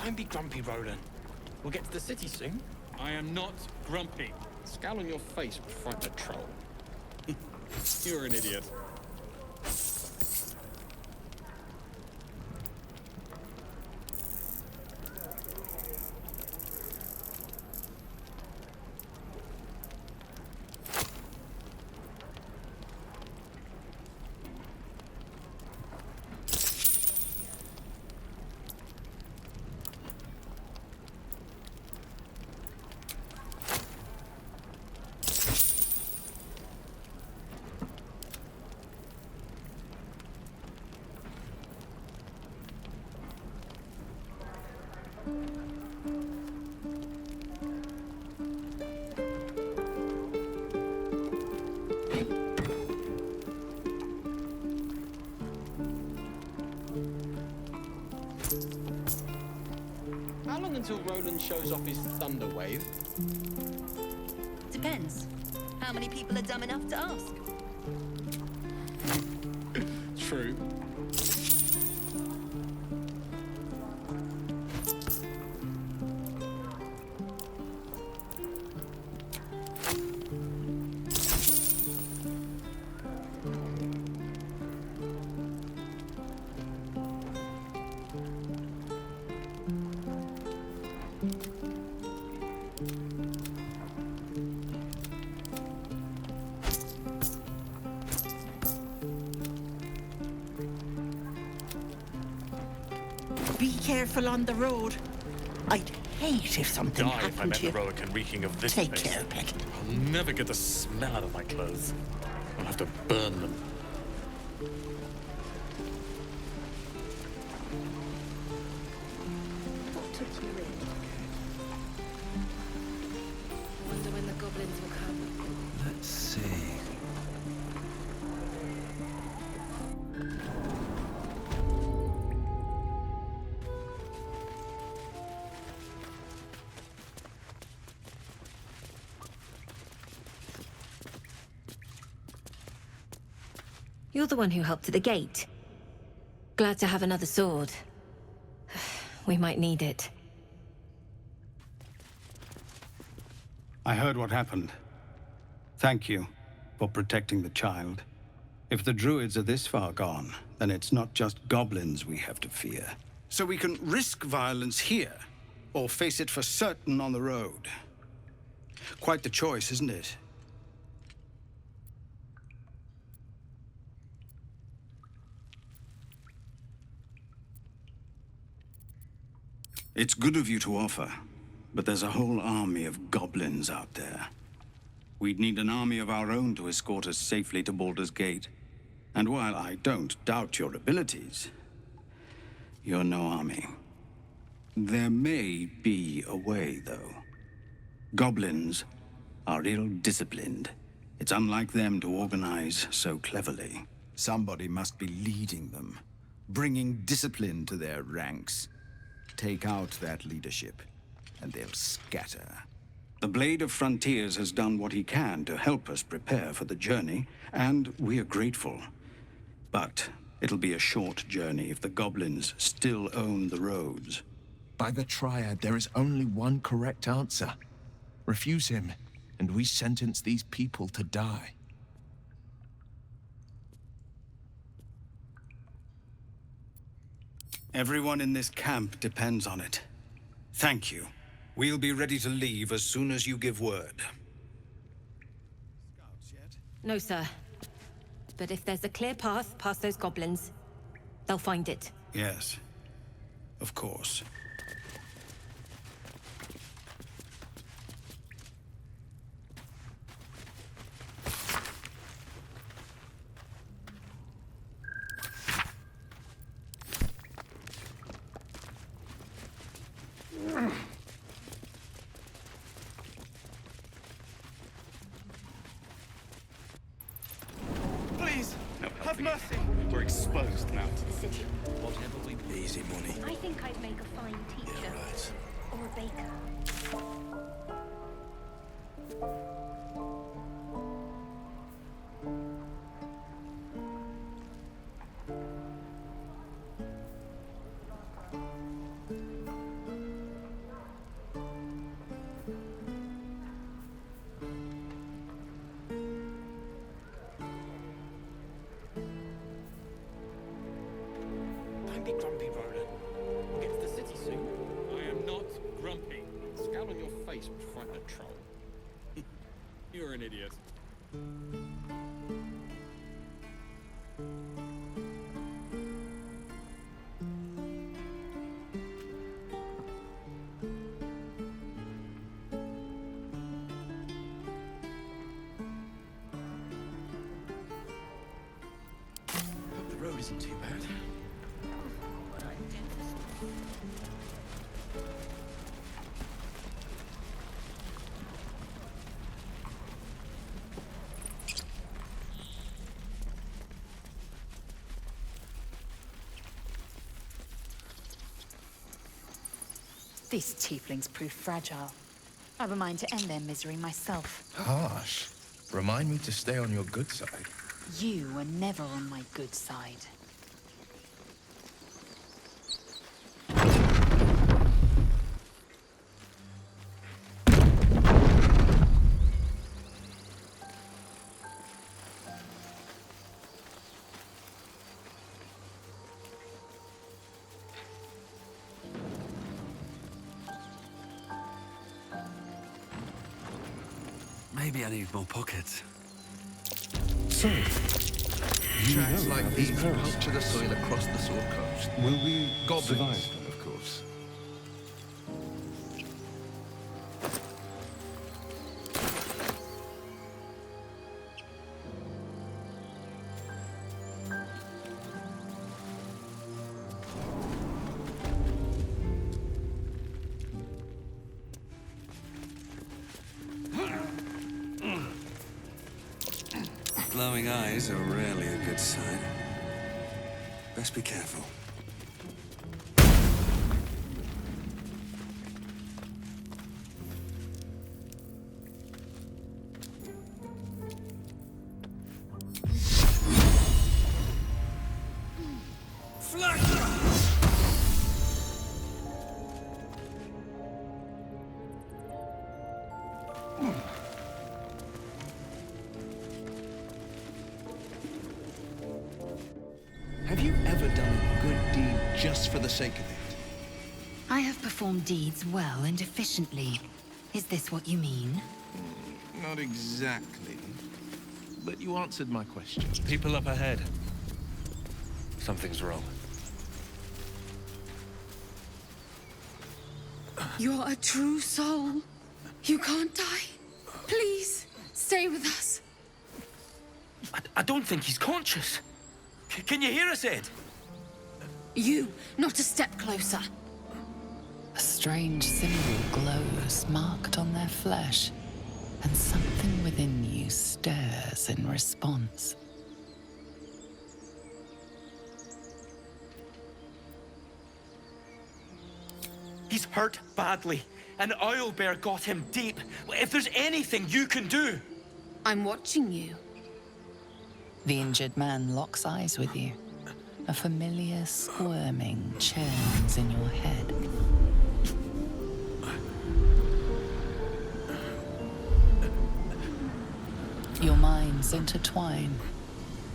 Speaker 1: Don't be grumpy, Roland. We'll get to the city soon.
Speaker 2: I am not grumpy. The scowl on your face would frighten a troll. You're an idiot.
Speaker 1: How long until Roland shows off his thunder wave?
Speaker 3: Depends. How many people are dumb enough to ask?
Speaker 2: True.
Speaker 24: Be careful on the road. I'd hate if something
Speaker 2: Die if I
Speaker 24: happened
Speaker 2: met
Speaker 24: to you.
Speaker 2: heroic and reeking of this
Speaker 24: Take
Speaker 2: place.
Speaker 24: care, Pet.
Speaker 2: I'll never get the smell out of my clothes. I'll have to burn them.
Speaker 9: What took you in?
Speaker 12: Wonder when the goblins will come.
Speaker 11: Let's see.
Speaker 6: You're the one who helped at the gate. Glad to have another sword. We might need it.
Speaker 10: I heard what happened. Thank you for protecting the child. If the druids are this far gone, then it's not just goblins we have to fear. So we can risk violence here, or face it for certain on the road. Quite the choice, isn't it? It's good of you to offer, but there's a whole army of goblins out there. We'd need an army of our own to escort us safely to Baldur's Gate. And while I don't doubt your abilities, you're no army. There may be a way, though. Goblins are ill-disciplined. It's unlike them to organize so cleverly. Somebody must be leading them, bringing discipline to their ranks. Take out that leadership, and they'll scatter. The Blade of Frontiers has done what he can to help us prepare for the journey, and we are grateful. But it'll be a short journey if the goblins still own the roads.
Speaker 14: By the Triad, there is only one correct answer. Refuse him, and we sentence these people to die.
Speaker 10: Everyone in this camp depends on it. Thank you. We'll be ready to leave as soon as you give word.
Speaker 6: No, sir. But if there's a clear path past those goblins, they'll find it.
Speaker 10: Yes, of course.
Speaker 2: Please, have mercy. We're exposed now.
Speaker 7: Whatever we easy money.
Speaker 9: I think I'd make a fine teacher. Or a baker.
Speaker 2: Don't be grumpy, Roland. We'll get to the city soon. I am not grumpy. The scowl on your face would frighten a troll. You're an idiot.
Speaker 7: Hope the road isn't too bad.
Speaker 17: These tieflings prove fragile. I have a mind to end their misery myself.
Speaker 14: Harsh. Remind me to stay on your good side.
Speaker 17: You were never on my good side.
Speaker 11: Maybe I need more pockets.
Speaker 16: So,
Speaker 14: Tracks like these puncture the soil across the Sword Coast.
Speaker 16: will we
Speaker 14: Goblins,
Speaker 16: survive?
Speaker 14: of course.
Speaker 7: Glowing eyes are rarely a good sign. Best be careful.
Speaker 8: Have you ever done a good deed just for the sake of it?
Speaker 13: I have performed deeds well and efficiently. Is this what you mean?
Speaker 8: Not exactly. But you answered my question.
Speaker 11: People up ahead. Something's wrong.
Speaker 18: You're a true soul. You can't die. Please, stay with us.
Speaker 19: I don't think he's conscious. Can you hear us, Ed?
Speaker 18: You, not a step closer.
Speaker 15: A strange symbol glows, marked on their flesh, and something within you stirs in response.
Speaker 19: He's hurt badly. An owlbear got him deep. If there's anything you can do...
Speaker 18: I'm watching you.
Speaker 15: The injured man locks eyes with you. A familiar squirming churns in your head. Your minds intertwine.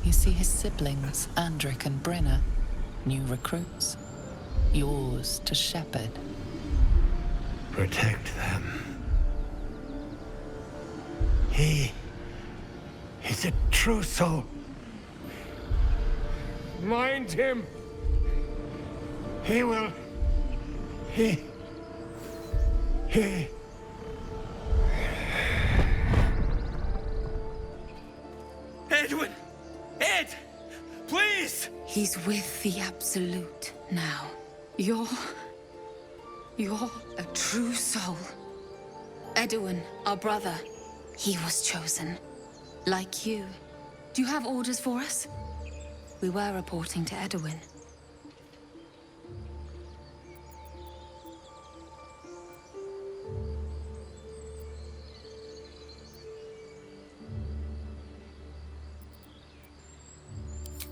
Speaker 15: You see his siblings, Andric and Brenna, new recruits. Yours to shepherd.
Speaker 25: Protect them. He is a true soul. Mind him. He will. He.
Speaker 19: Edwin! Ed! Please!
Speaker 18: He's with the Absolute now. You're a true soul. Edwin, our brother, he was chosen. Like you. Do you have orders for us? We were reporting to Edwin.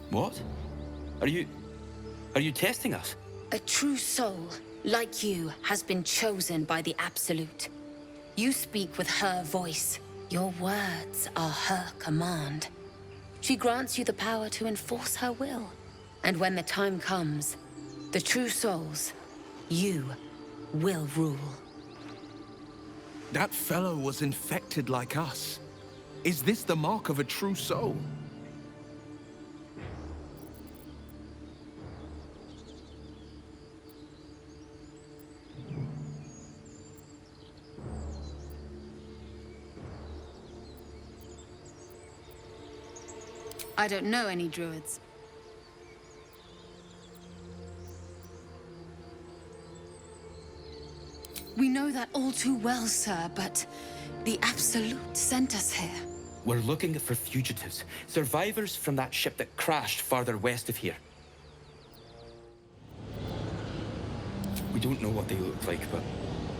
Speaker 19: What? Are you testing us?
Speaker 18: A true soul, like you, has been chosen by the Absolute. You speak with her voice. Your words are her command. She grants you the power to enforce her will. And when the time comes, the true souls, you, will rule.
Speaker 8: That fellow was infected like us. Is this the mark of a true soul?
Speaker 18: I don't know any druids. We know that all too well, sir, but the Absolute sent us here.
Speaker 19: We're looking for fugitives. Survivors from that ship that crashed farther west of here. We don't know what they look like, but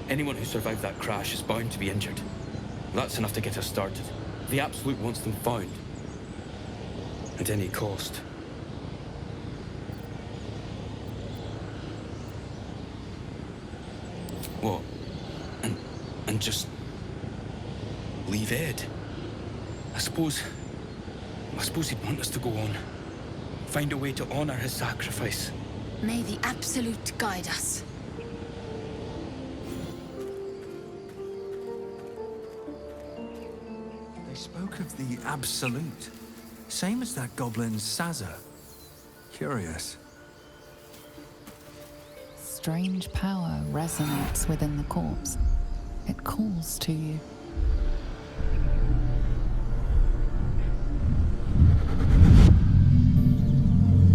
Speaker 19: anyone who survived that crash is bound to be injured. That's enough to get us started. The Absolute wants them found. At any cost. What? And just leave Ed? I suppose he'd want us to go on. Find a way to honor his sacrifice.
Speaker 18: May the Absolute guide us.
Speaker 11: They spoke of the Absolute. Same as that goblin Sazza. Curious.
Speaker 15: Strange power resonates within the corpse. It calls to you.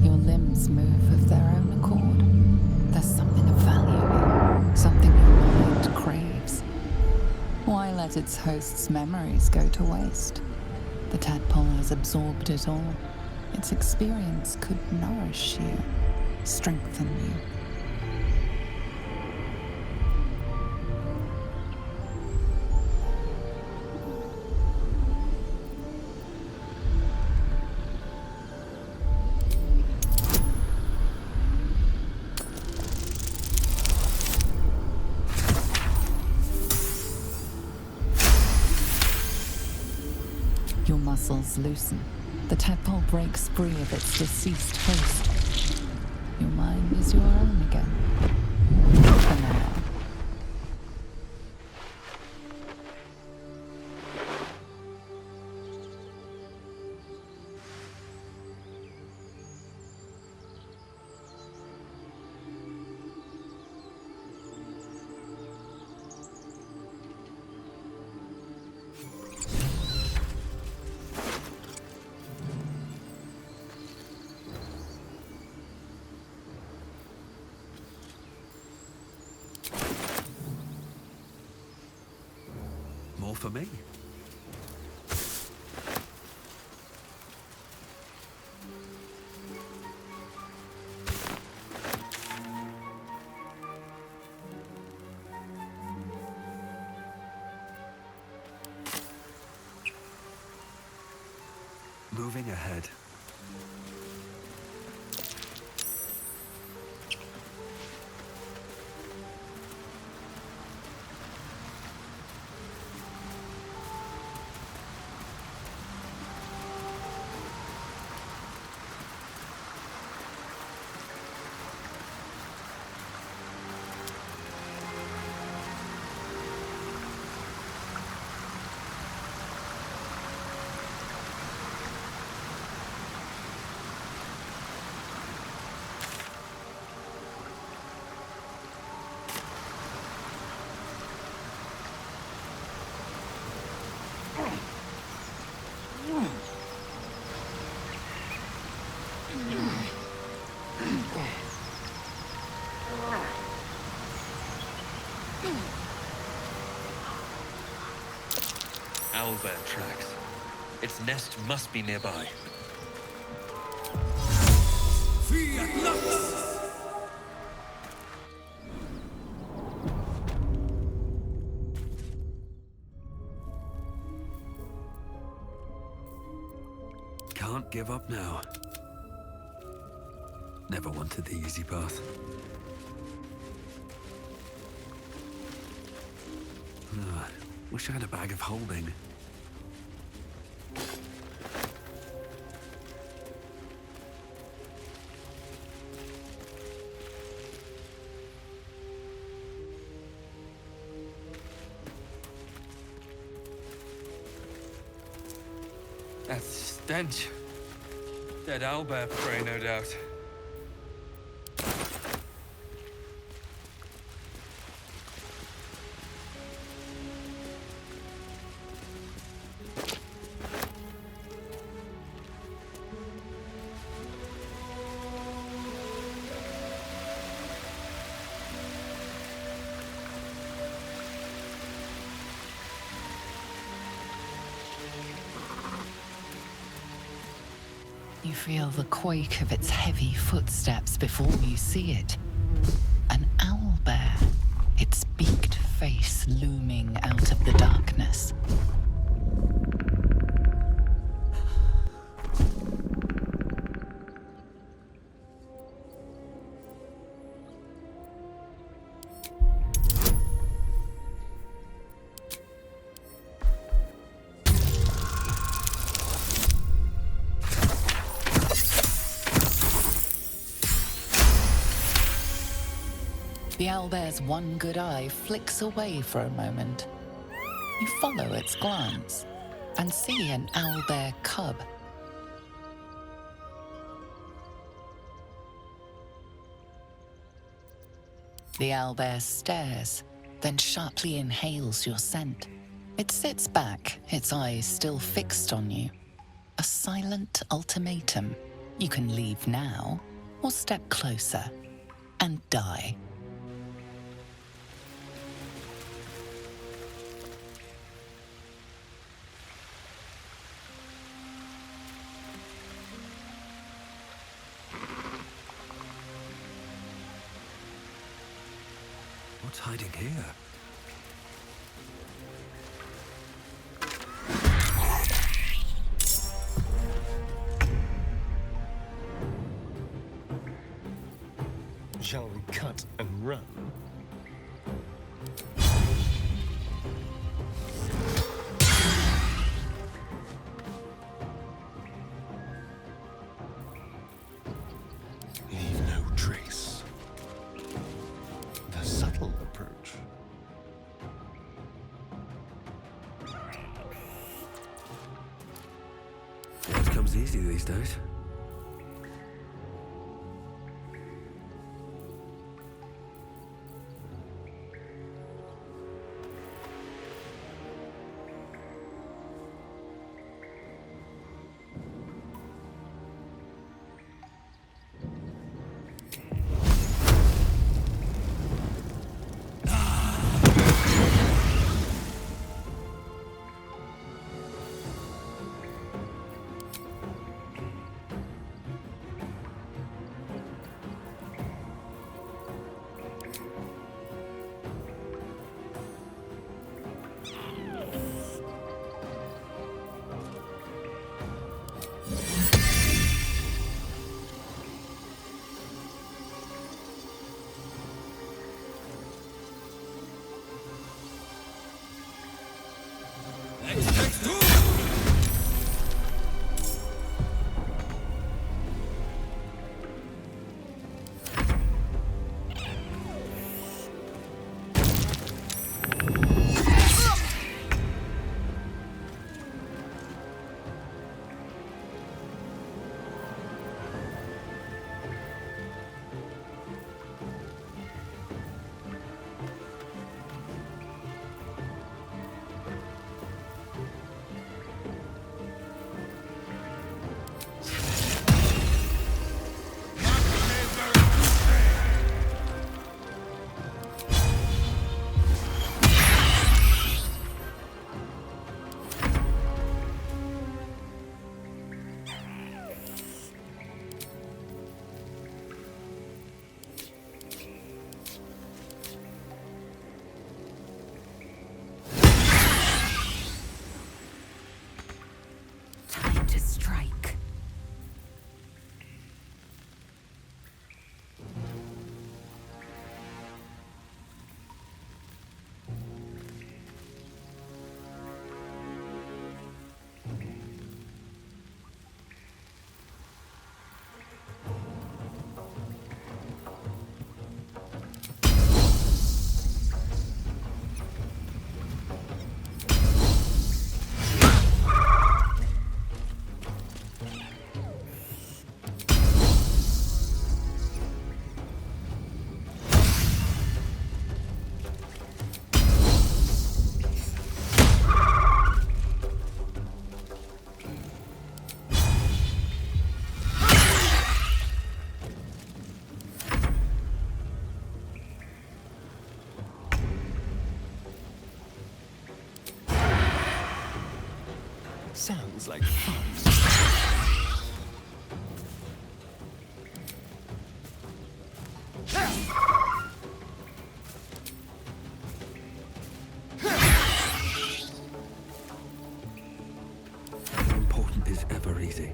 Speaker 15: Your limbs move of their own accord. There's something of value here, something your mind craves. Why let its host's memories go to waste? The tadpole has absorbed it all. Its experience could nourish you, strengthen you. Your muscles loosen. The tadpole breaks free of its deceased host. Your mind is your own again. For now.
Speaker 8: More for me. Moving ahead.
Speaker 4: Owlbear tracks. Its nest must be nearby.
Speaker 8: Fiat Lux! Can't give up now. Never wanted the easy path. Wish I had a bag of holding.
Speaker 4: That stench. Dead owlbear prey, no doubt.
Speaker 15: You feel the quake of its heavy footsteps before you see it. An owlbear, its beaked face looming out of the darkness. The owlbear's one good eye flicks away for a moment. You follow its glance and see an owlbear cub. The owlbear stares, then sharply inhales your scent. It sits back, its eyes still fixed on you. A silent ultimatum. You can leave now, or step closer and die.
Speaker 11: What's hiding here?
Speaker 16: Shall we cut and run? Leave no trace. The subtle approach.
Speaker 11: What comes easy these days?
Speaker 16: Sounds like fun.
Speaker 11: Nothing important is ever easy.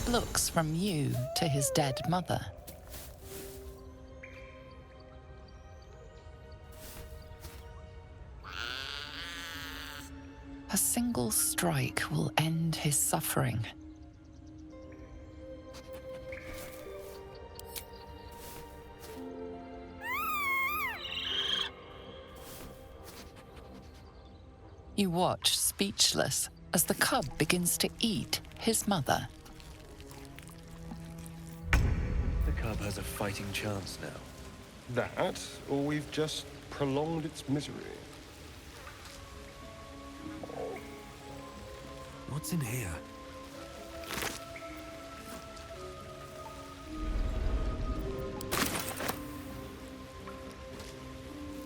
Speaker 15: Looks from you to his dead mother. A single strike will end his suffering. You watch, speechless, as the cub begins to eat his mother.
Speaker 5: The cub has a fighting chance now.
Speaker 16: That, or we've just prolonged its misery.
Speaker 8: What's in here?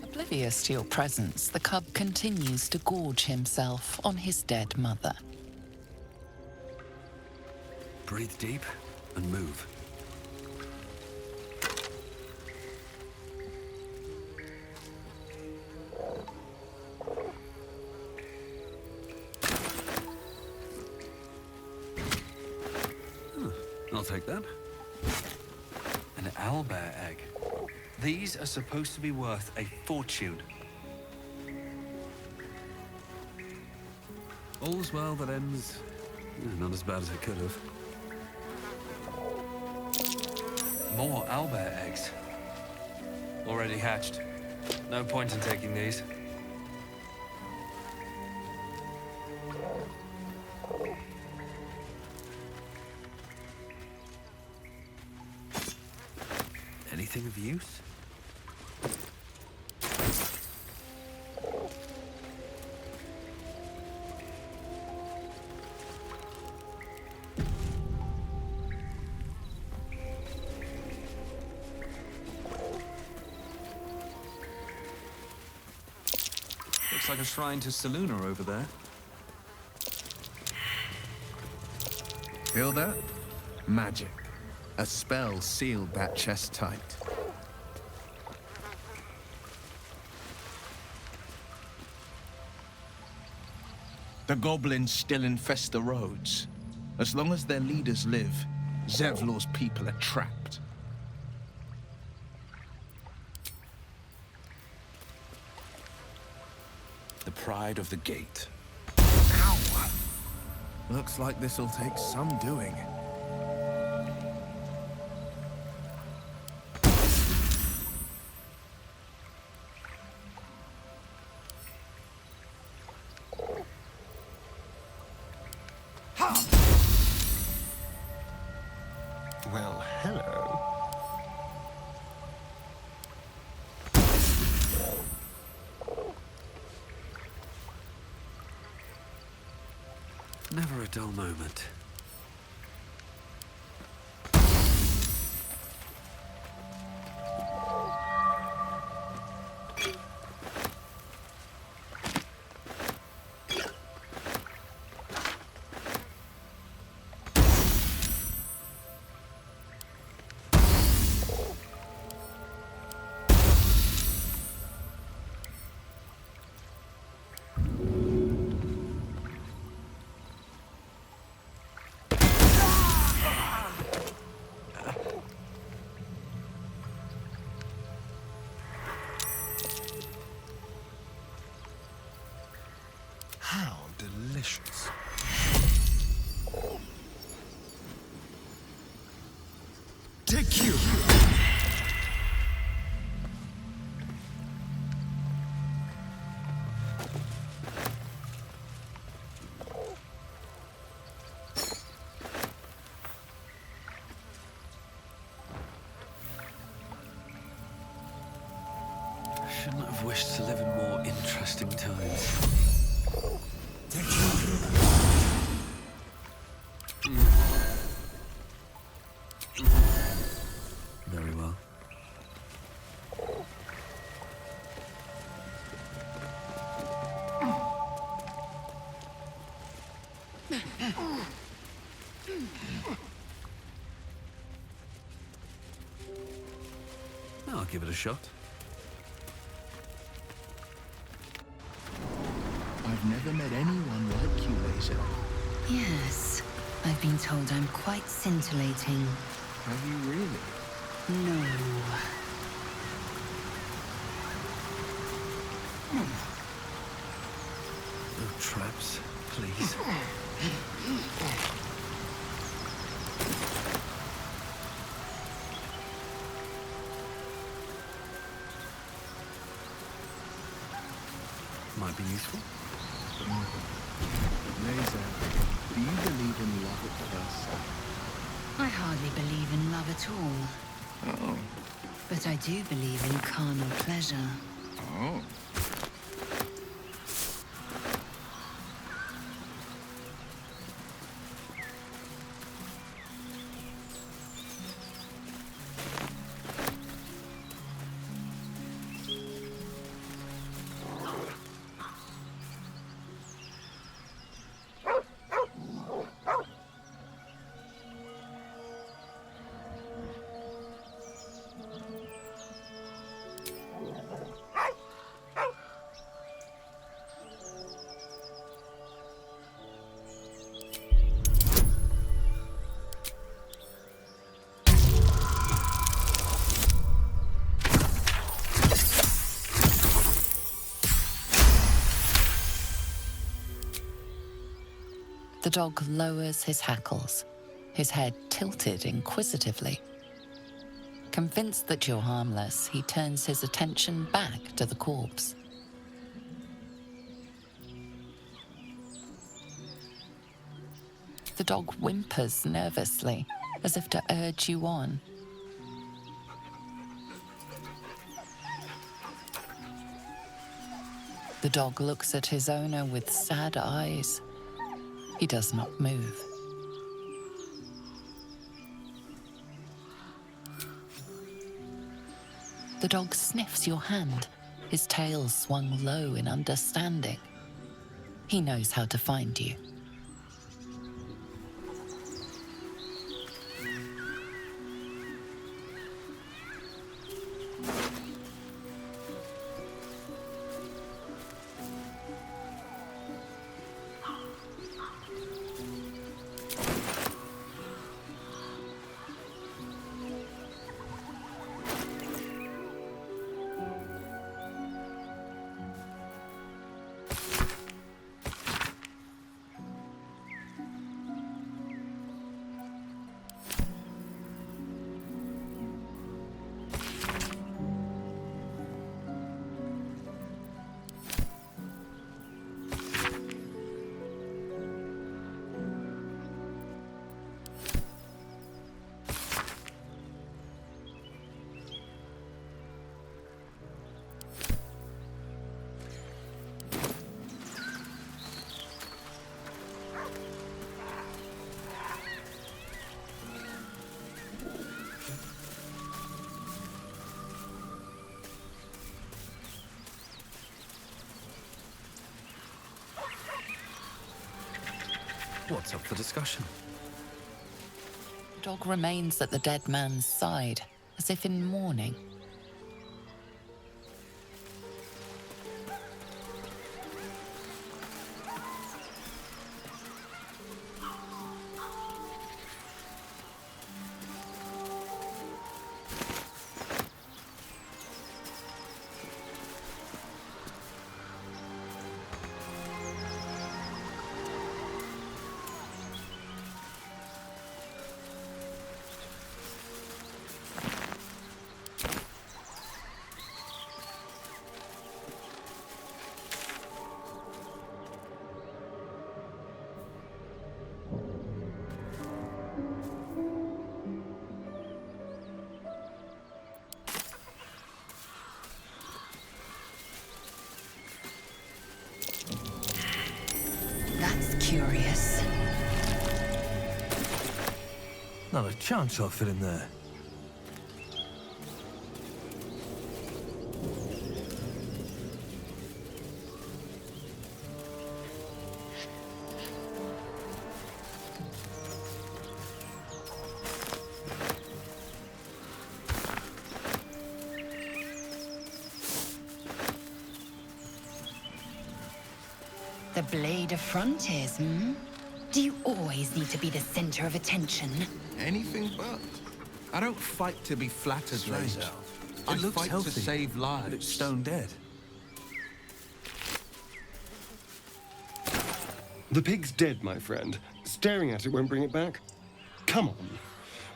Speaker 15: Oblivious to your presence, the cub continues to gorge himself on his dead mother.
Speaker 8: Breathe deep and move. I'll take that.
Speaker 4: An owlbear egg. These are supposed to be worth a fortune.
Speaker 8: All's well that ends not as bad as it could have.
Speaker 4: More owlbear eggs. Already hatched. No point in taking these.
Speaker 8: Anything of use?
Speaker 11: Looks like a shrine to Saluna over there.
Speaker 14: Feel that? Magic. A spell sealed that chest tight. The goblins still infest the roads. As long as their leaders live, Zevlor's people are trapped.
Speaker 8: The pride of the gate.
Speaker 14: Ow! Looks like this'll take some doing.
Speaker 16: Well, hello.
Speaker 8: Never a dull moment.
Speaker 16: How delicious.
Speaker 8: Take you! Shouldn't have wished to live in more interesting times. Very well. I'll give it a shot.
Speaker 14: I've never met anyone like you, Laser.
Speaker 13: Yes, I've been told I'm quite scintillating.
Speaker 14: Have you really?
Speaker 13: No.
Speaker 8: No traps, please. Might be useful.
Speaker 14: Laser, do you believe in love at first sight?
Speaker 13: I hardly believe in love at all.
Speaker 14: Oh.
Speaker 13: But I do believe in carnal pleasure.
Speaker 14: Oh.
Speaker 15: The dog lowers his hackles, his head tilted inquisitively. Convinced that you're harmless, he turns his attention back to the corpse. The dog whimpers nervously, as if to urge you on. The dog looks at his owner with sad eyes. He does not move. The dog sniffs your hand, his tail swung low in understanding. He knows how to find you.
Speaker 11: What's up for discussion?
Speaker 15: The dog remains at the dead man's side, as if in mourning.
Speaker 13: Curious.
Speaker 11: Not a chance I'll fit in there.
Speaker 13: The blade of frontiers, hmm? Do you always need to be the center of attention?
Speaker 14: Anything but. I don't fight to be flattered,
Speaker 11: Strange.
Speaker 14: Laser.
Speaker 11: It
Speaker 14: I
Speaker 11: looks
Speaker 14: fight
Speaker 11: healthy,
Speaker 14: to save
Speaker 11: but
Speaker 14: lives.
Speaker 11: it's stone dead.
Speaker 16: The pig's dead, my friend. Staring at it won't bring it back. Come on.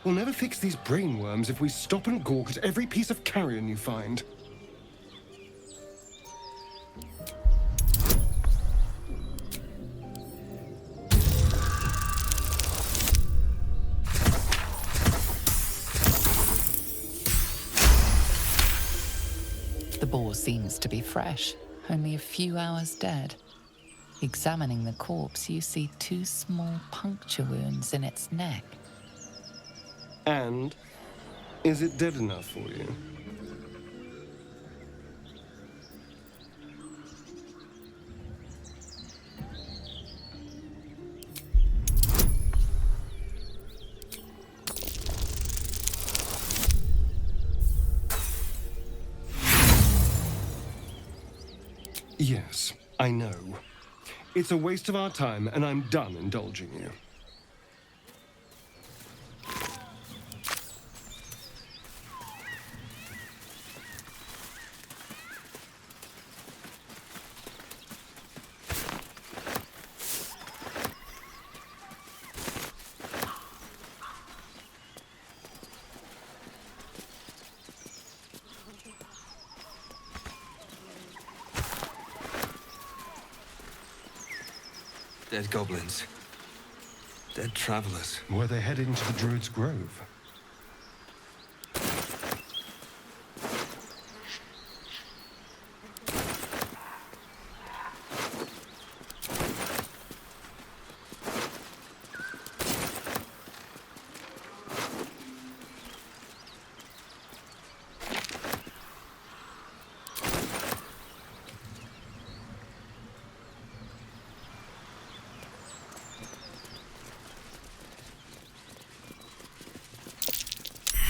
Speaker 16: We'll never fix these brainworms if we stop and gawk at every piece of carrion you find.
Speaker 15: The boar seems to be fresh, only a few hours dead. Examining the corpse, you see 2 small puncture wounds in its neck.
Speaker 16: And is it dead enough for you? Yes, I know. It's a waste of our time, and I'm done indulging you.
Speaker 4: Dead goblins. Dead travelers.
Speaker 16: Were they heading to the Druid's Grove?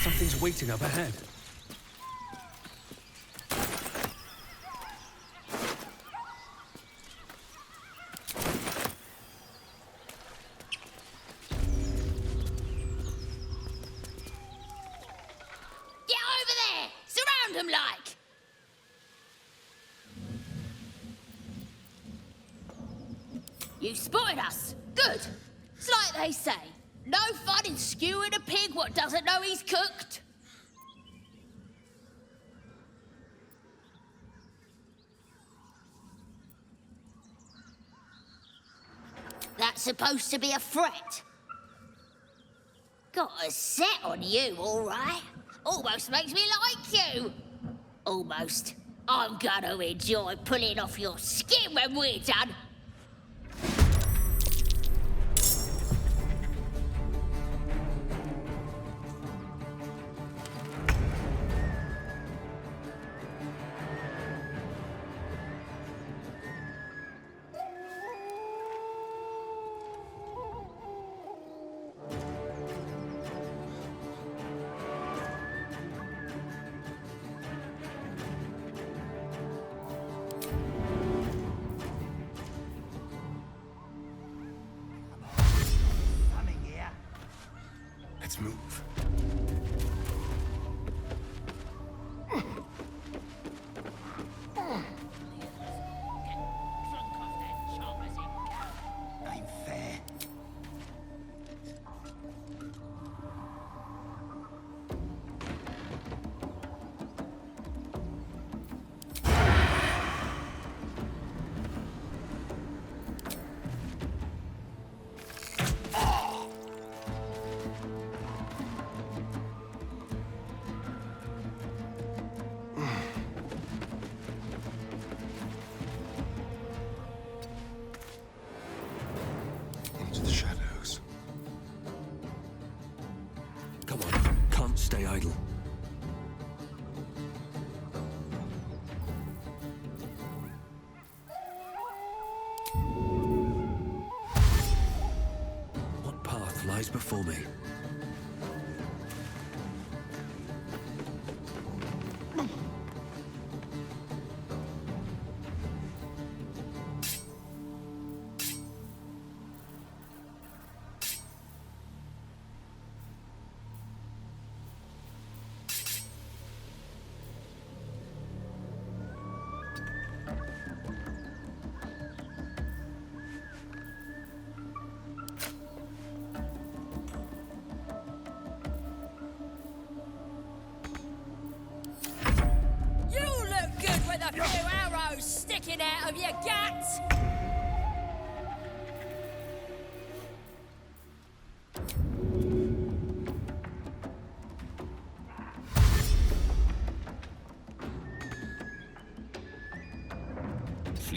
Speaker 4: Something's waiting up ahead.
Speaker 9: Get over there! Surround them like! You spotted us. Good. It's like they say. No fun in skewing a pig what doesn't know he's cooked. That's supposed to be a threat. Got a set on you, all right. Almost makes me like you. Almost. I'm gonna enjoy pulling off your skin when we're done.
Speaker 16: Let's move.
Speaker 25: Ain't fair.
Speaker 16: Into the shadows.
Speaker 4: Come on, can't stay idle. What path lies before me?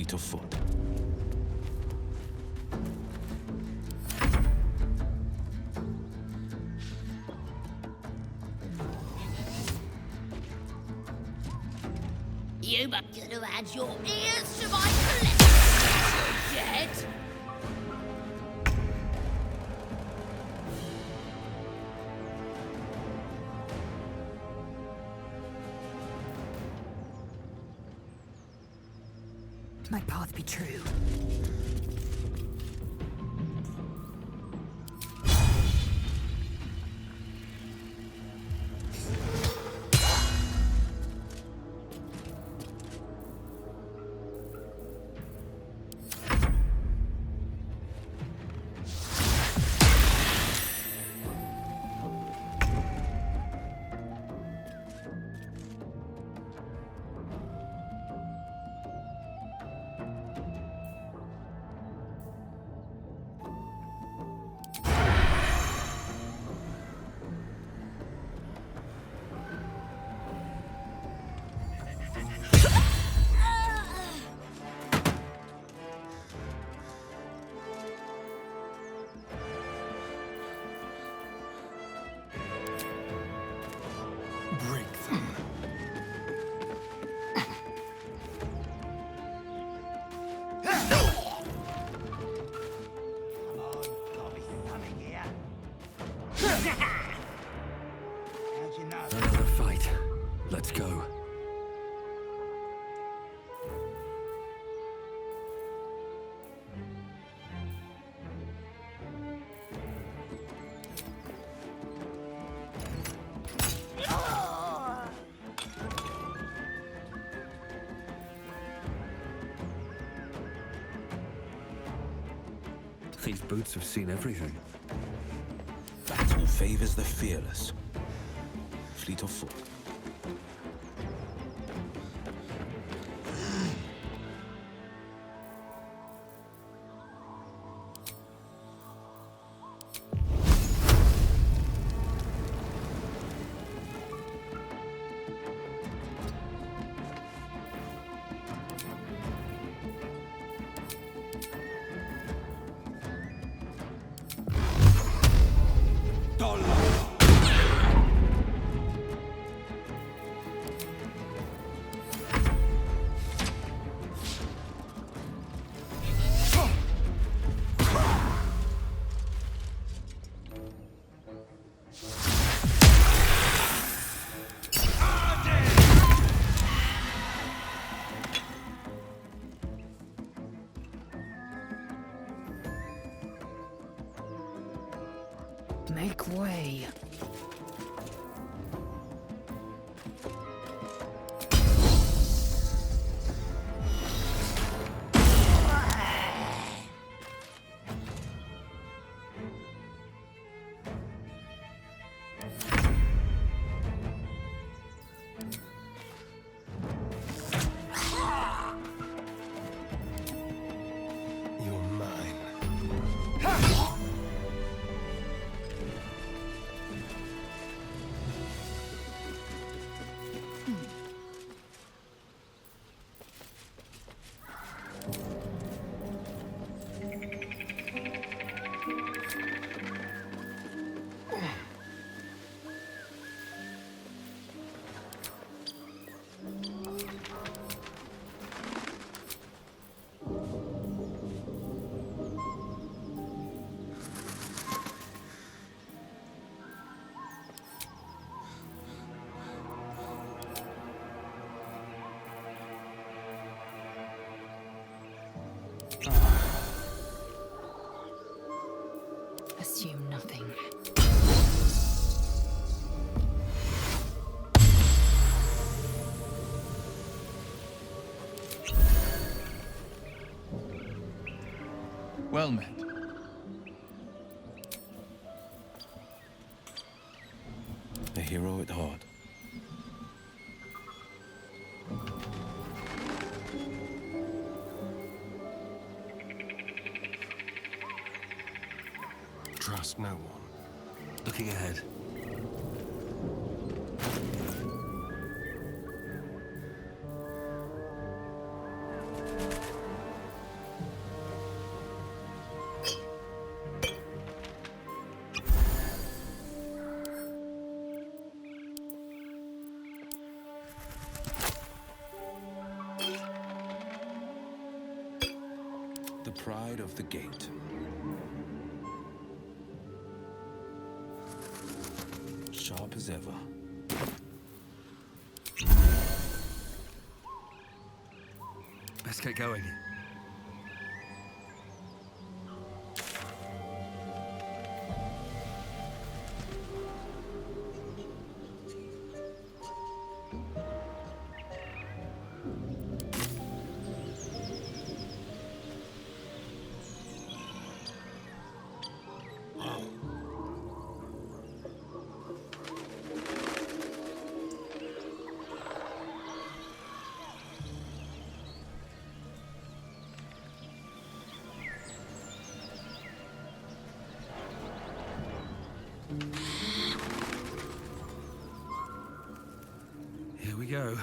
Speaker 10: fleet of foot.
Speaker 9: You but could have had your ears to my collection, dead.
Speaker 17: My path be true.
Speaker 25: Break them.
Speaker 11: Another fight. Let's go.
Speaker 5: These boots have seen everything.
Speaker 10: Battle favors the fearless. Fleet of foot.
Speaker 13: Make way.
Speaker 25: You're mine.
Speaker 13: Assume nothing.
Speaker 14: Well met.
Speaker 10: A hero at heart.
Speaker 16: Trust no one.
Speaker 5: Looking ahead. pride of the gate. Sharp as ever.
Speaker 4: Let's get going. Here we go.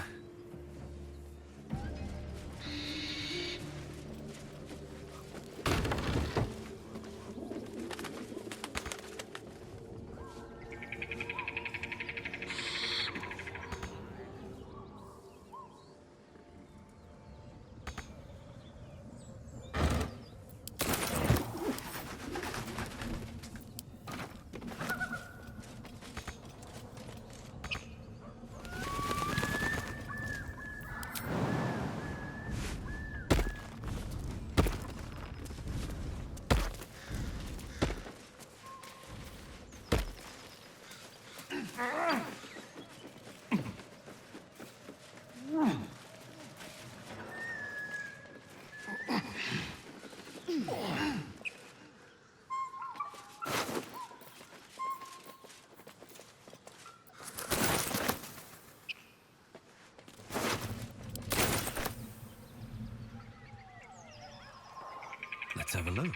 Speaker 4: Let's have a look.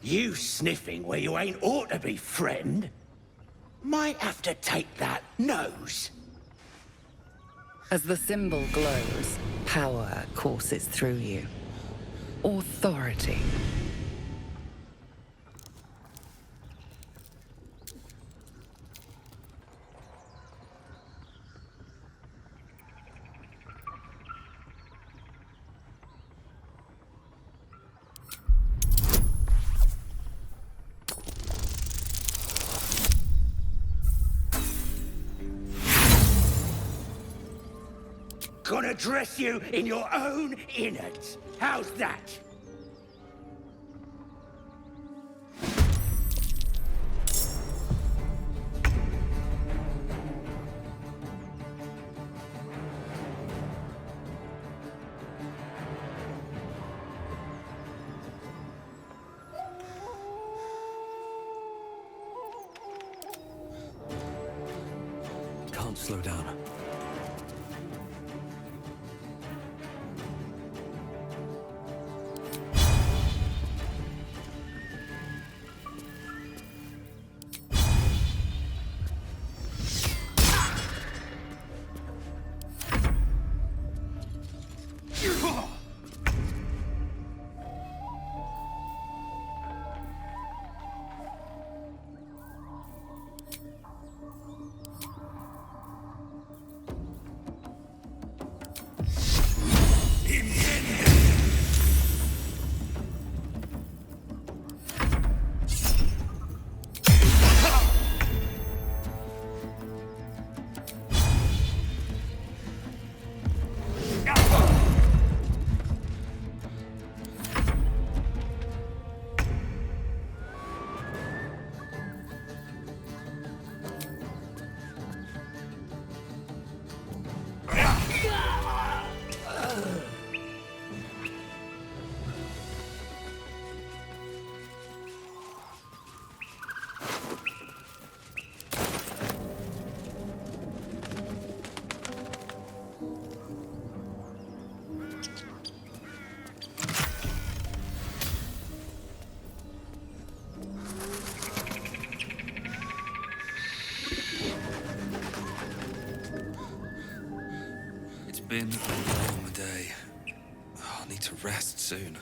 Speaker 25: You sniffing where you ain't ought to be, friend? Might have to take that nose.
Speaker 15: As the symbol glows, power courses through you. Authority.
Speaker 25: Gonna dress you in your own innards. How's that?
Speaker 4: Can't slow down.
Speaker 7: been a long day. Oh, I need to rest soon.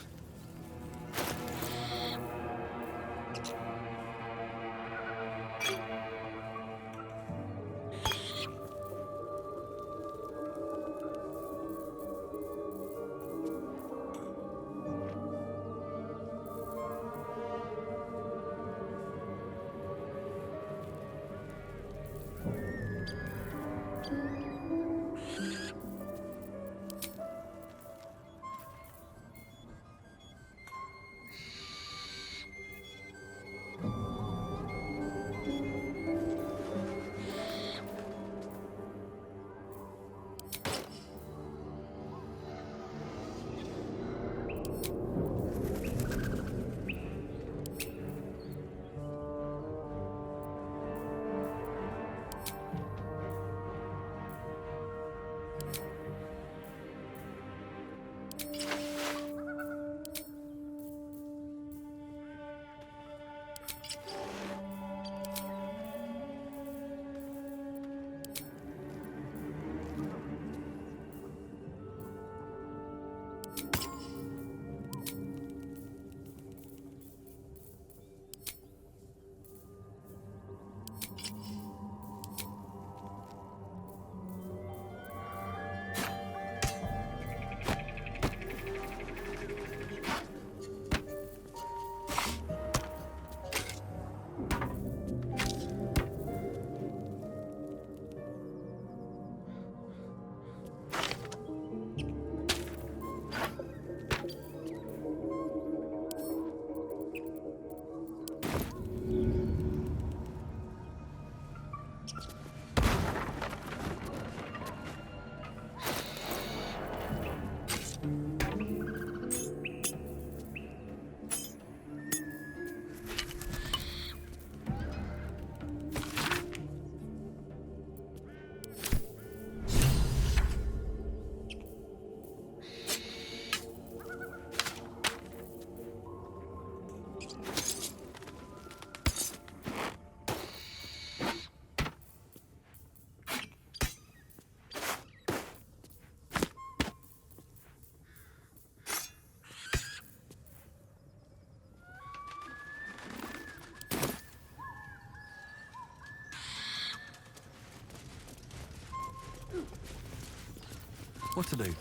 Speaker 11: What to do?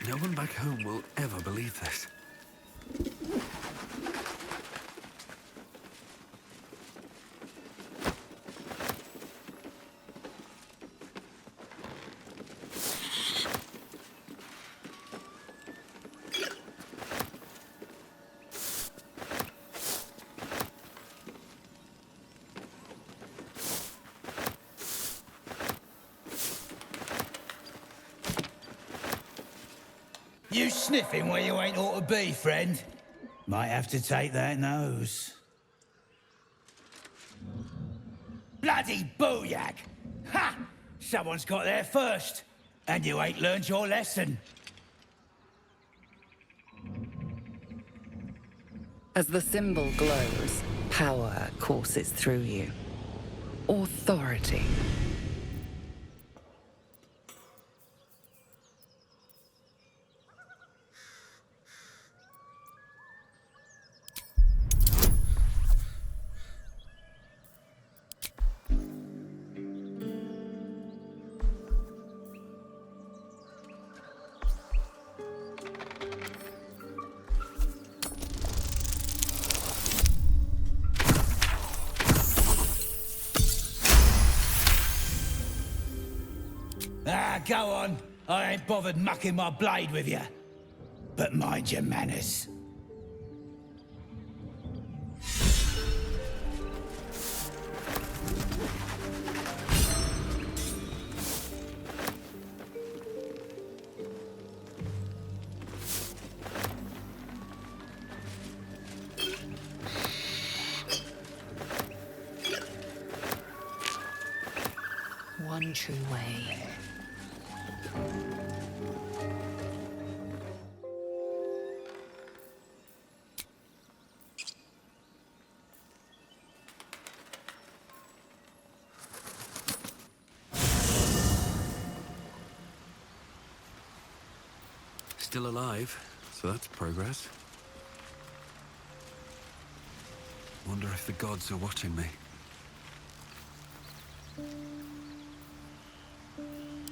Speaker 11: No one back home will ever believe this.
Speaker 25: You sniffing where you ain't ought to be, friend? Might have to take that nose. Bloody booyak! Ha! Someone's got there first, and you ain't learned your lesson.
Speaker 15: As the symbol glows, power courses through you. Authority.
Speaker 25: Ah, go on. I ain't bothered mucking my blade with you. But mind your manners.
Speaker 15: entryway.
Speaker 11: Still alive, so that's progress. Wonder if the gods are watching me.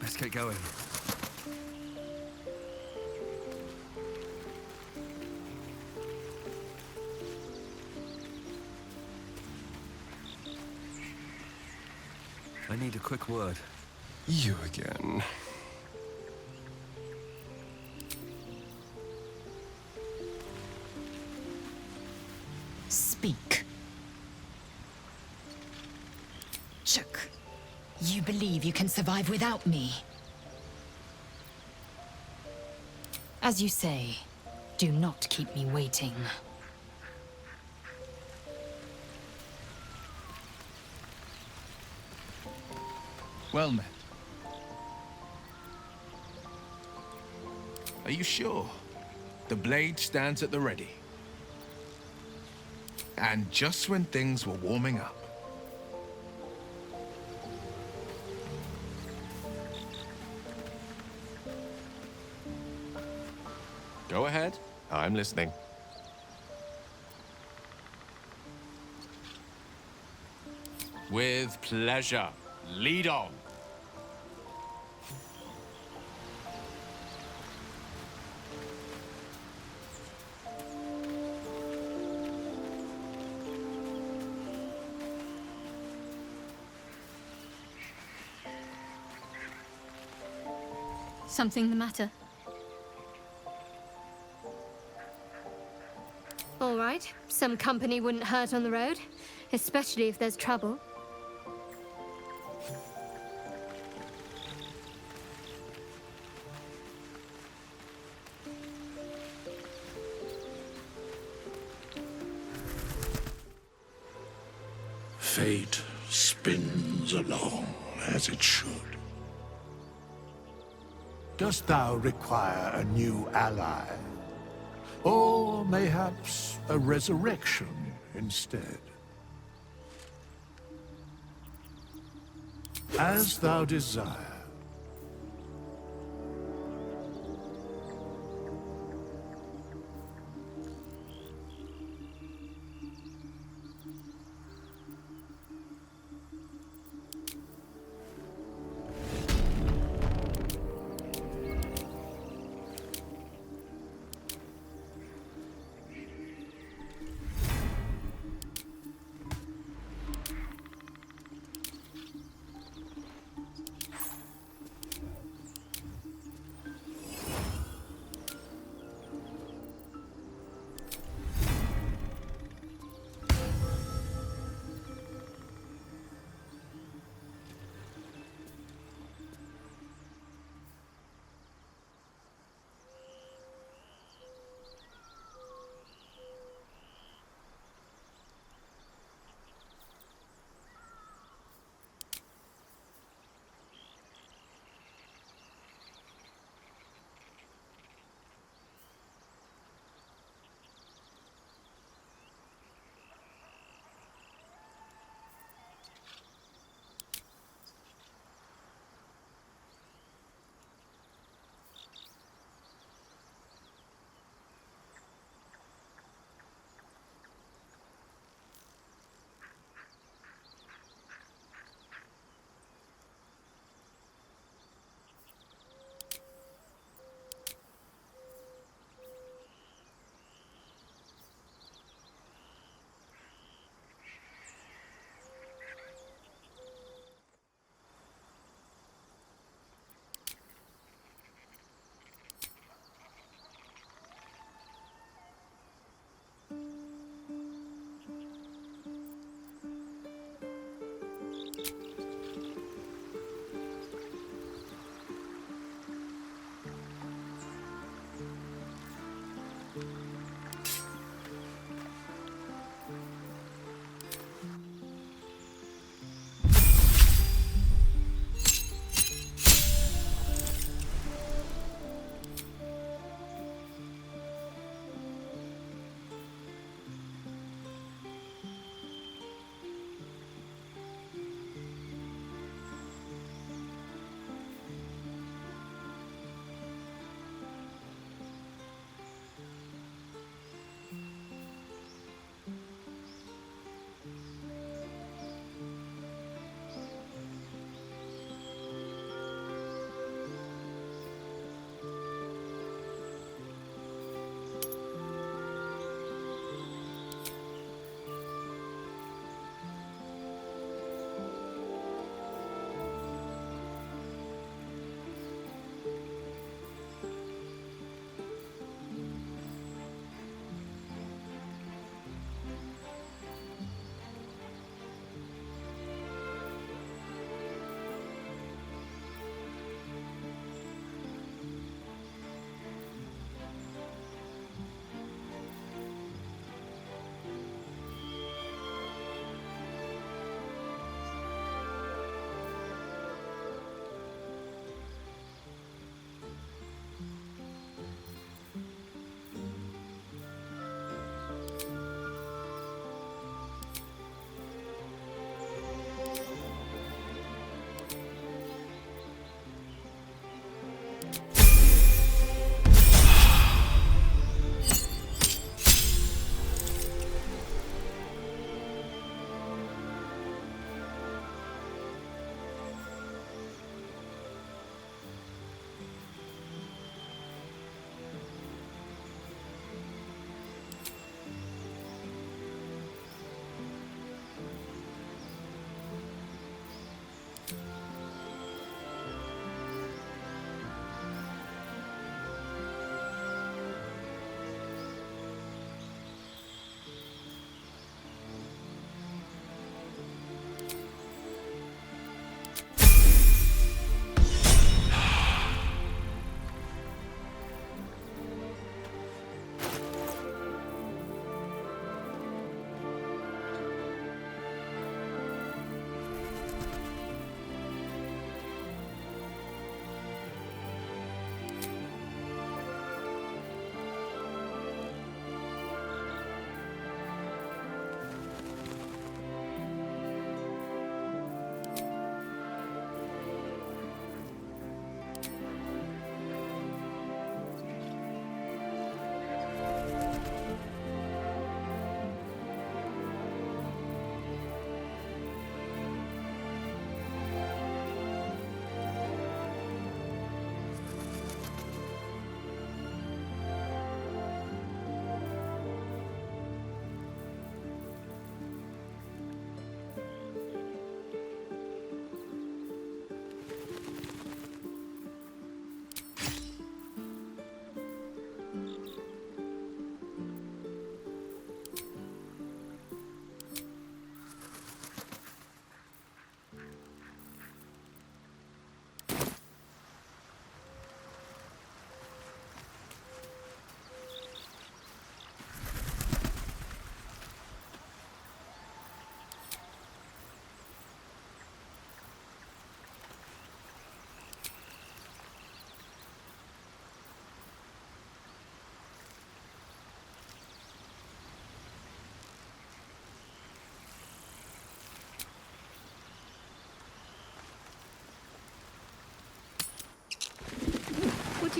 Speaker 11: Let's get going. I need a quick word.
Speaker 16: You again.
Speaker 13: Speak. Chuck, you believe you can survive without me? As you say, do not keep me waiting.
Speaker 14: Well met. Are you sure? The blade stands at the ready. And just when things were warming up. Go ahead. I'm listening. With pleasure. Lead on.
Speaker 1: Something the matter? All right. Some company wouldn't hurt on the road, especially if there's trouble.
Speaker 20: Fate spins along as it should. Dost thou require a new ally? Or mayhaps a resurrection instead? As thou desire.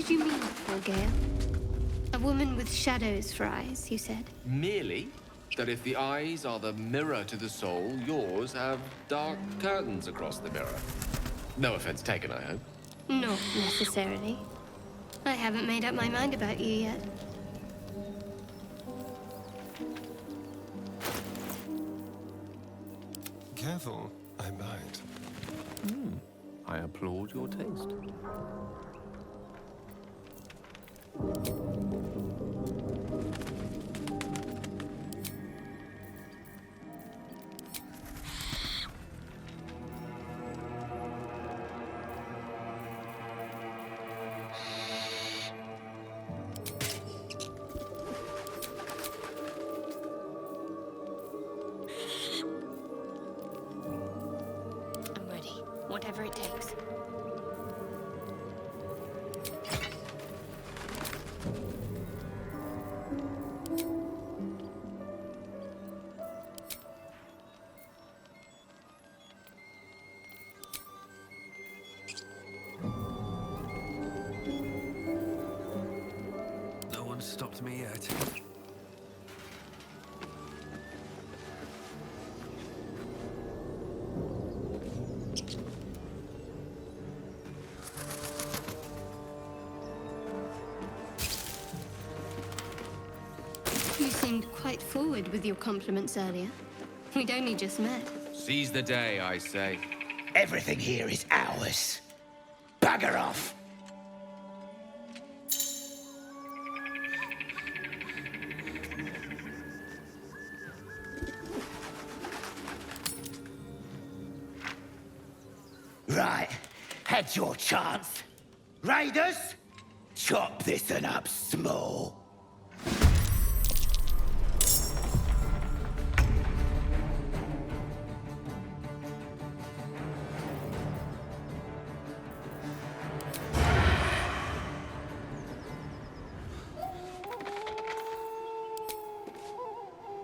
Speaker 1: did you mean, Gale? A woman with shadows for eyes, you said?
Speaker 3: Merely that if the eyes are the mirror to the soul, yours have dark curtains across the mirror. No offense taken, I hope.
Speaker 1: Not necessarily. I haven't made up my mind about you yet.
Speaker 16: Careful, I might.
Speaker 3: I applaud your taste.
Speaker 1: I'm ready. Whatever it takes.
Speaker 11: No one's stopped me yet.
Speaker 1: You seemed quite forward with your compliments earlier. We'd only just met.
Speaker 3: Seize the day, I say.
Speaker 25: Everything here is ours. Bugger off! Right, had your chance. Raiders, chop this one up small.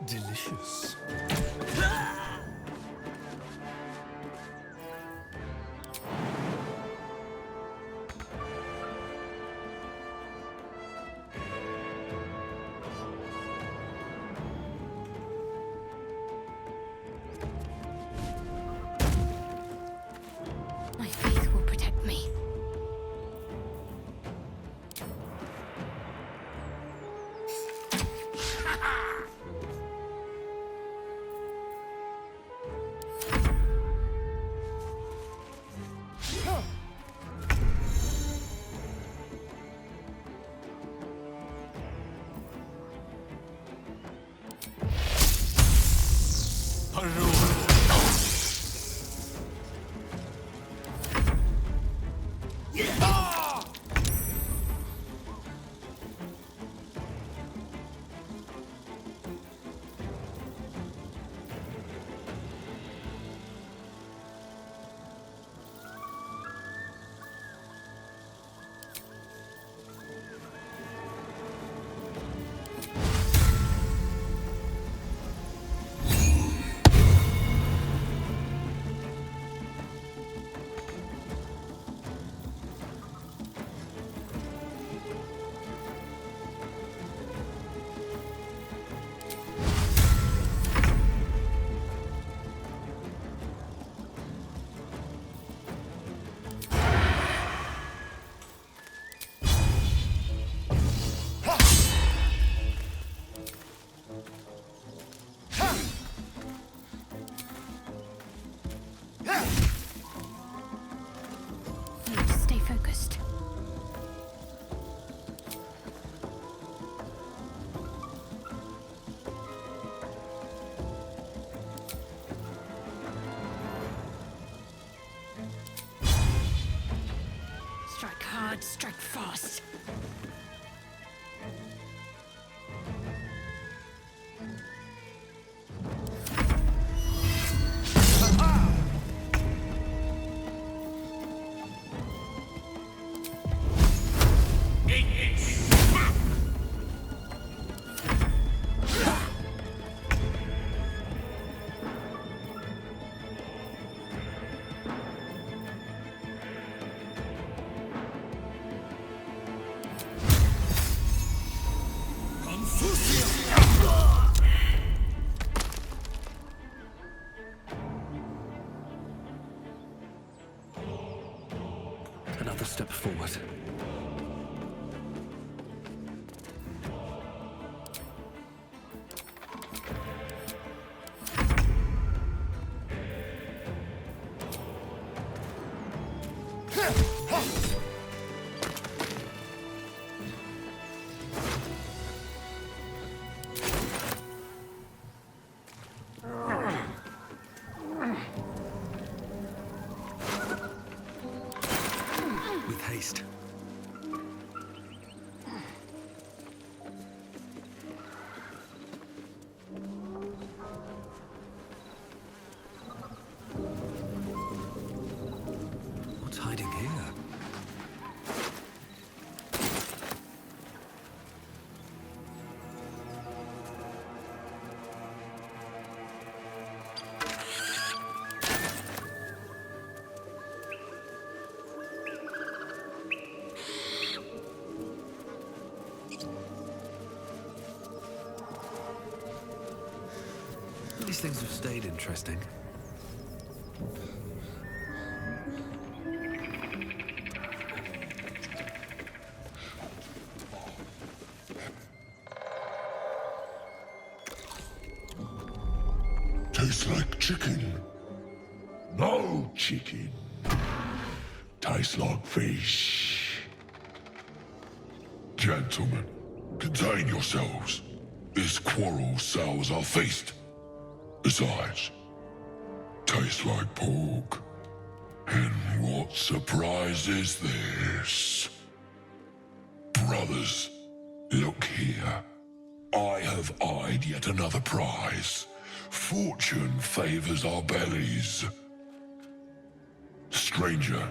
Speaker 11: Delicious.
Speaker 1: My faith will protect me. Stay focused. Strike hard, strike fast.
Speaker 11: These things have stayed interesting.
Speaker 20: Tastes like chicken. No chicken. Tastes like fish. Gentlemen, contain yourselves. This quarrel sours our feast. Besides, tastes like pork. And what surprise is this? Brothers, look here. I have eyed yet another prize. Fortune favors our bellies. Stranger,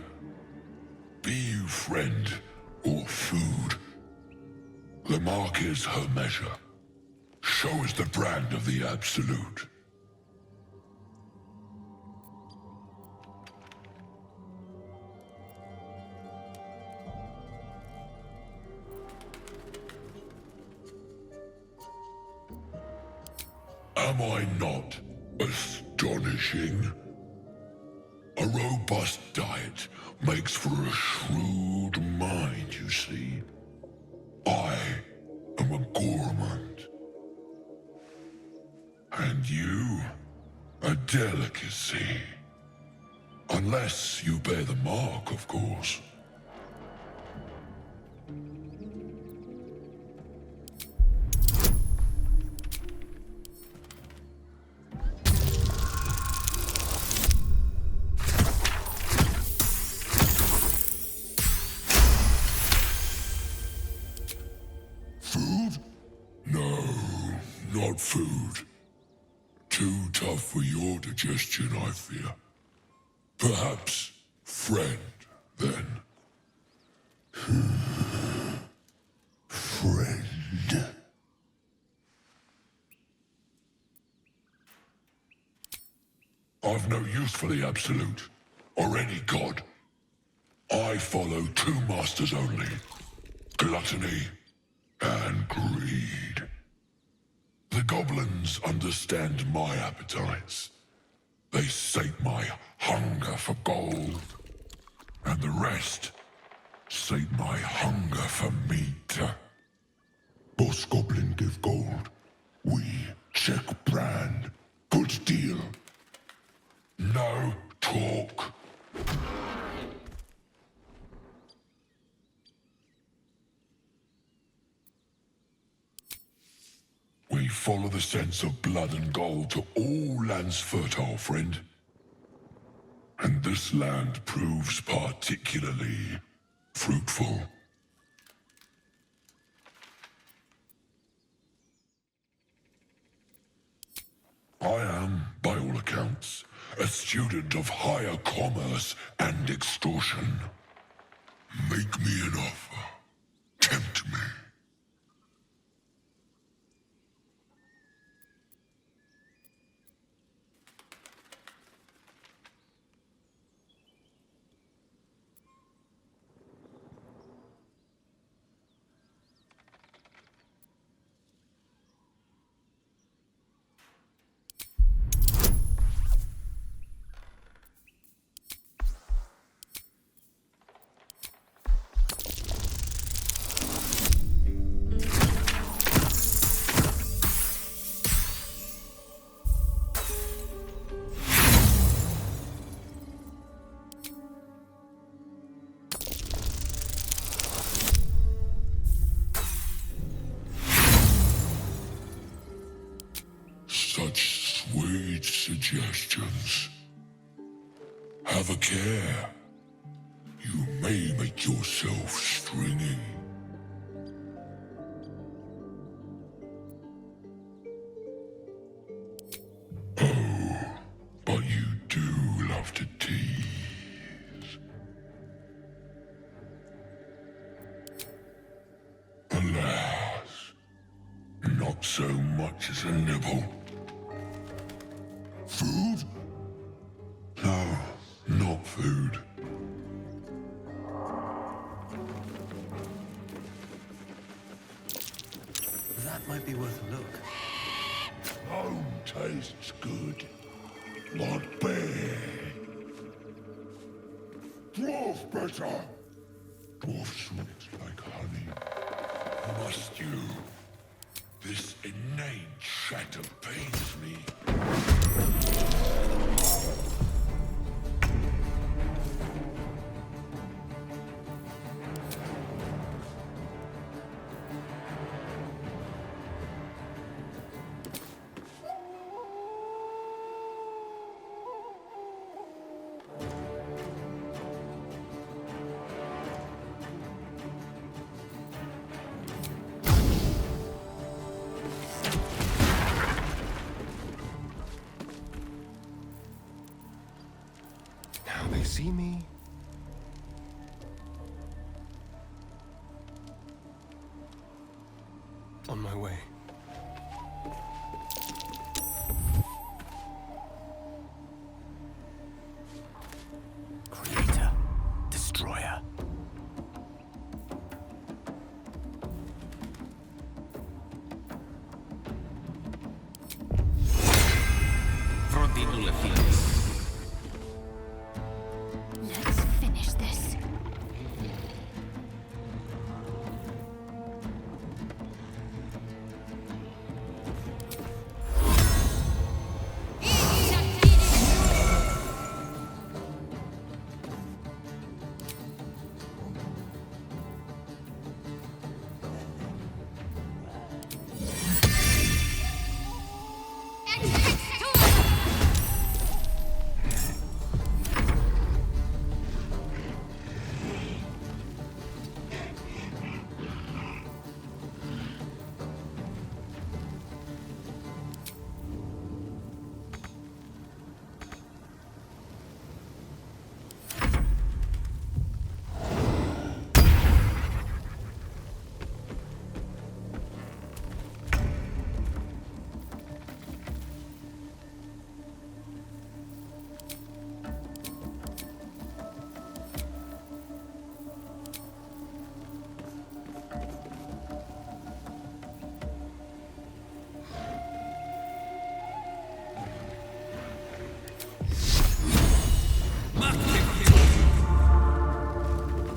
Speaker 20: be you friend or food, the mark is her measure. Show us the brand of the Absolute. Am I not astonishing? A robust diet makes for a shrewd mind, you see. I am a gourmand. And you, a delicacy. Unless you bear the mark, of course. Food? No, not food. Too tough for your digestion, I fear. Perhaps friend, then. Friend. I've no use for the Absolute, or any god. I follow two masters only. Gluttony and greed. The goblins understand my appetites. They sate my hunger for gold. And the rest sate my hunger for meat. Boss goblin give gold. We check brand. Good deal. No talk. We follow the sense of blood and gold to all lands fertile, friend. And this land proves particularly fruitful. I am, by all accounts, a student of higher commerce and extortion. Make me an offer. Tempt me. Such sweet suggestions. Have a care. You may make yourself stringy. Oh, but you do love to tease. Alas, not so much as a nibble. Food? No, not food.
Speaker 11: That might be worth a look.
Speaker 20: Home tastes good. Like bear. Dwarf better. Dwarf sweet like honey. Must you? This inane chatter pains me.
Speaker 16: They see me. On my way.
Speaker 5: Creator, destroyer.
Speaker 13: Frontinule finis.
Speaker 1: Let's finish this.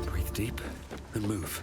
Speaker 5: Breathe deep and move.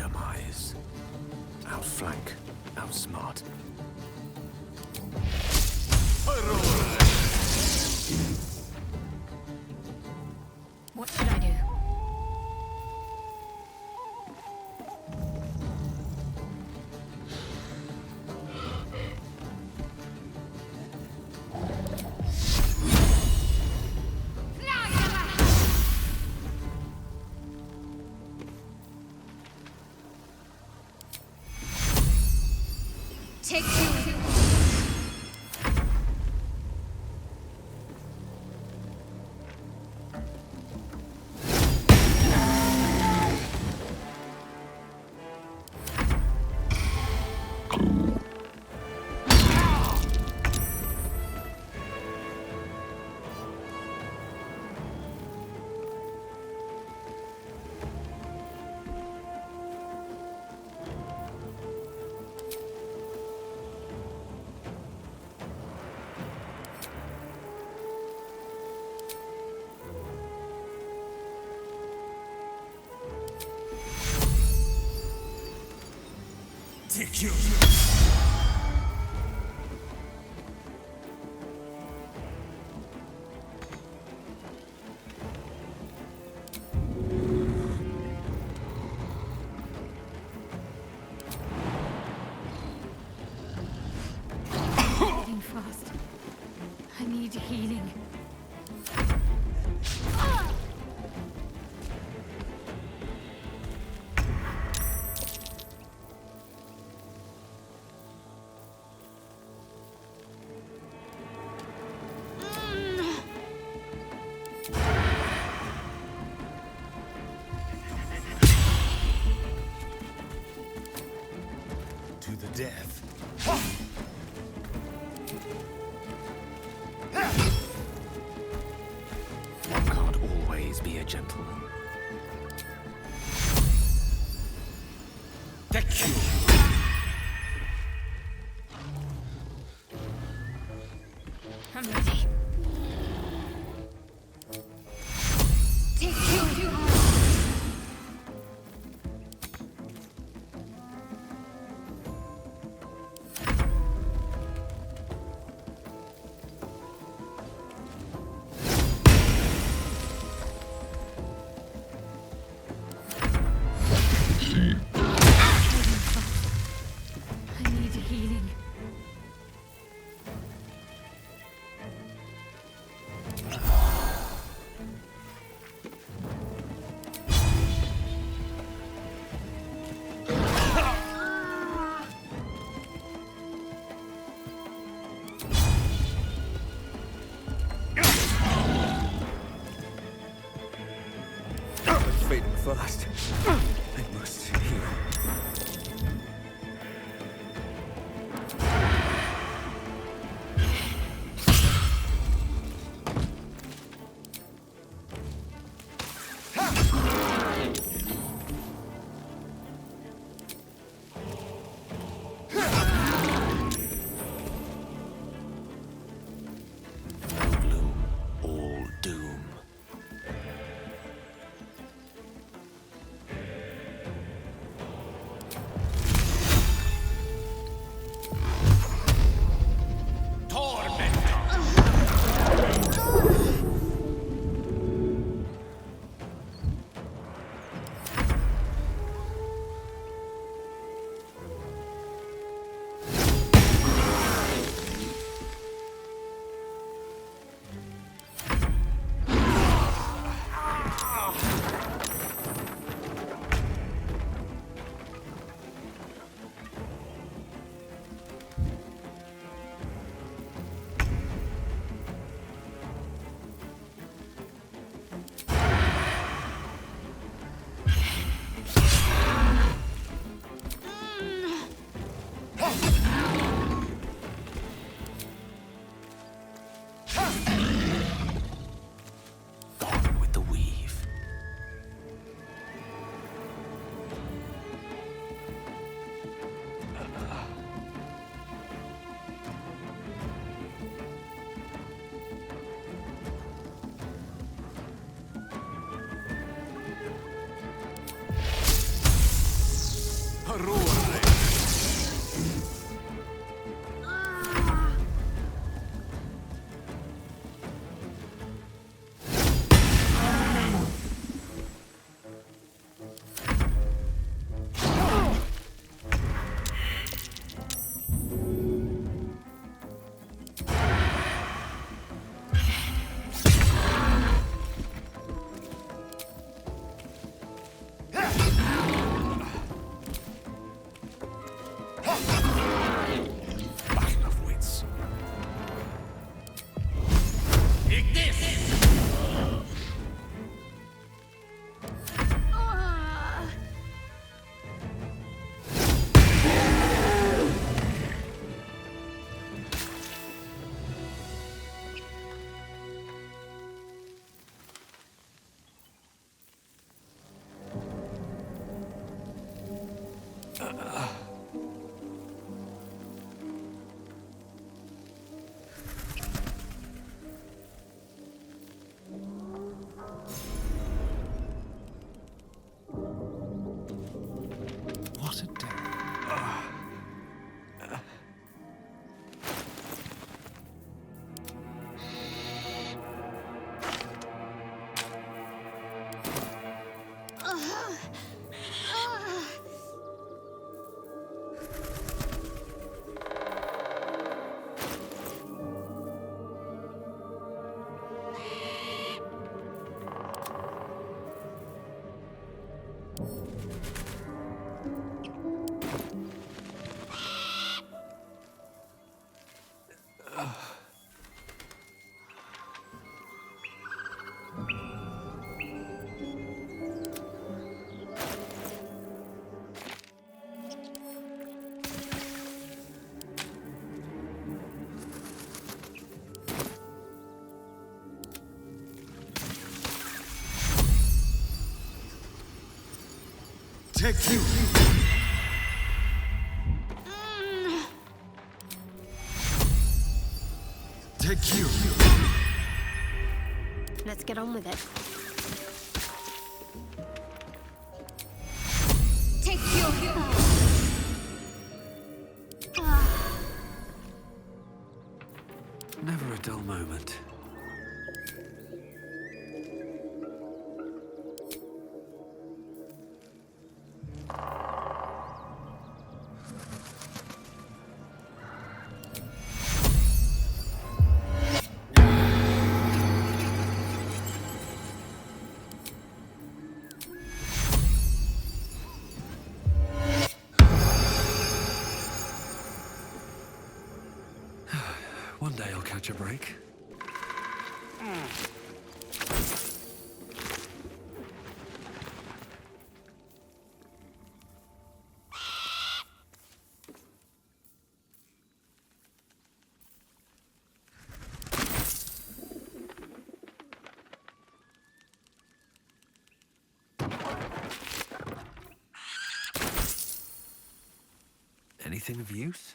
Speaker 5: demise. Outflank, outsmart.
Speaker 6: What should I do?
Speaker 1: Take two.
Speaker 25: Take you.
Speaker 1: Getting fast. I need healing.
Speaker 5: To the death. One can't always be a gentleman.
Speaker 25: Take you.
Speaker 1: I'm ready. Take two. I need healing.
Speaker 11: It's fading fast. I must heal.
Speaker 5: All doom.
Speaker 11: What a day.
Speaker 12: Take you! Take you!
Speaker 1: Let's get on with it. Take you!
Speaker 11: Never a dull moment. One day I'll catch a break. Anything of use?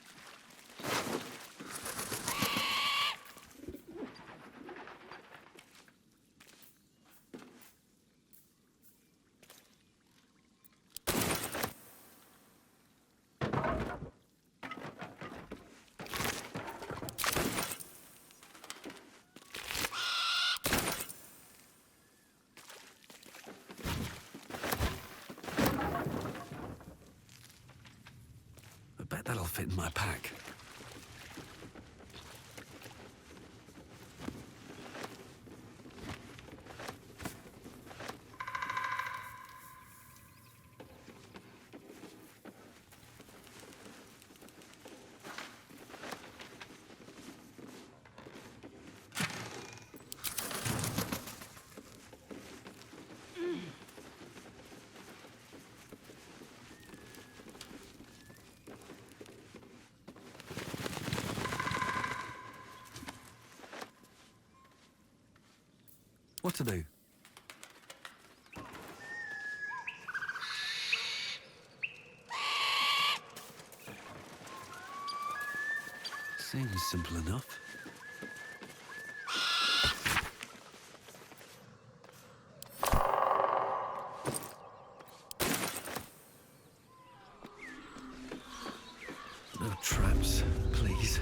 Speaker 11: I bet that'll fit in my pack. What to do? Seems simple enough. No traps, please.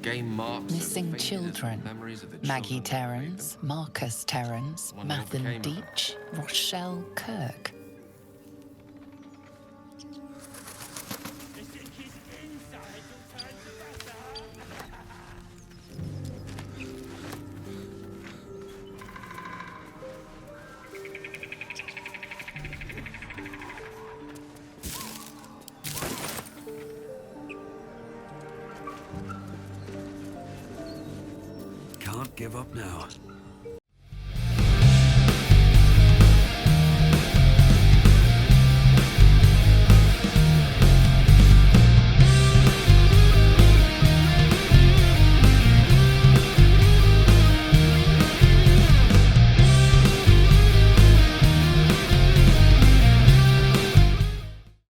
Speaker 3: Game marks
Speaker 15: Missing children. Maggie Terrans, Marcus Terrans, Mathan Deach, Rochelle Kirk.
Speaker 11: Can't give up now.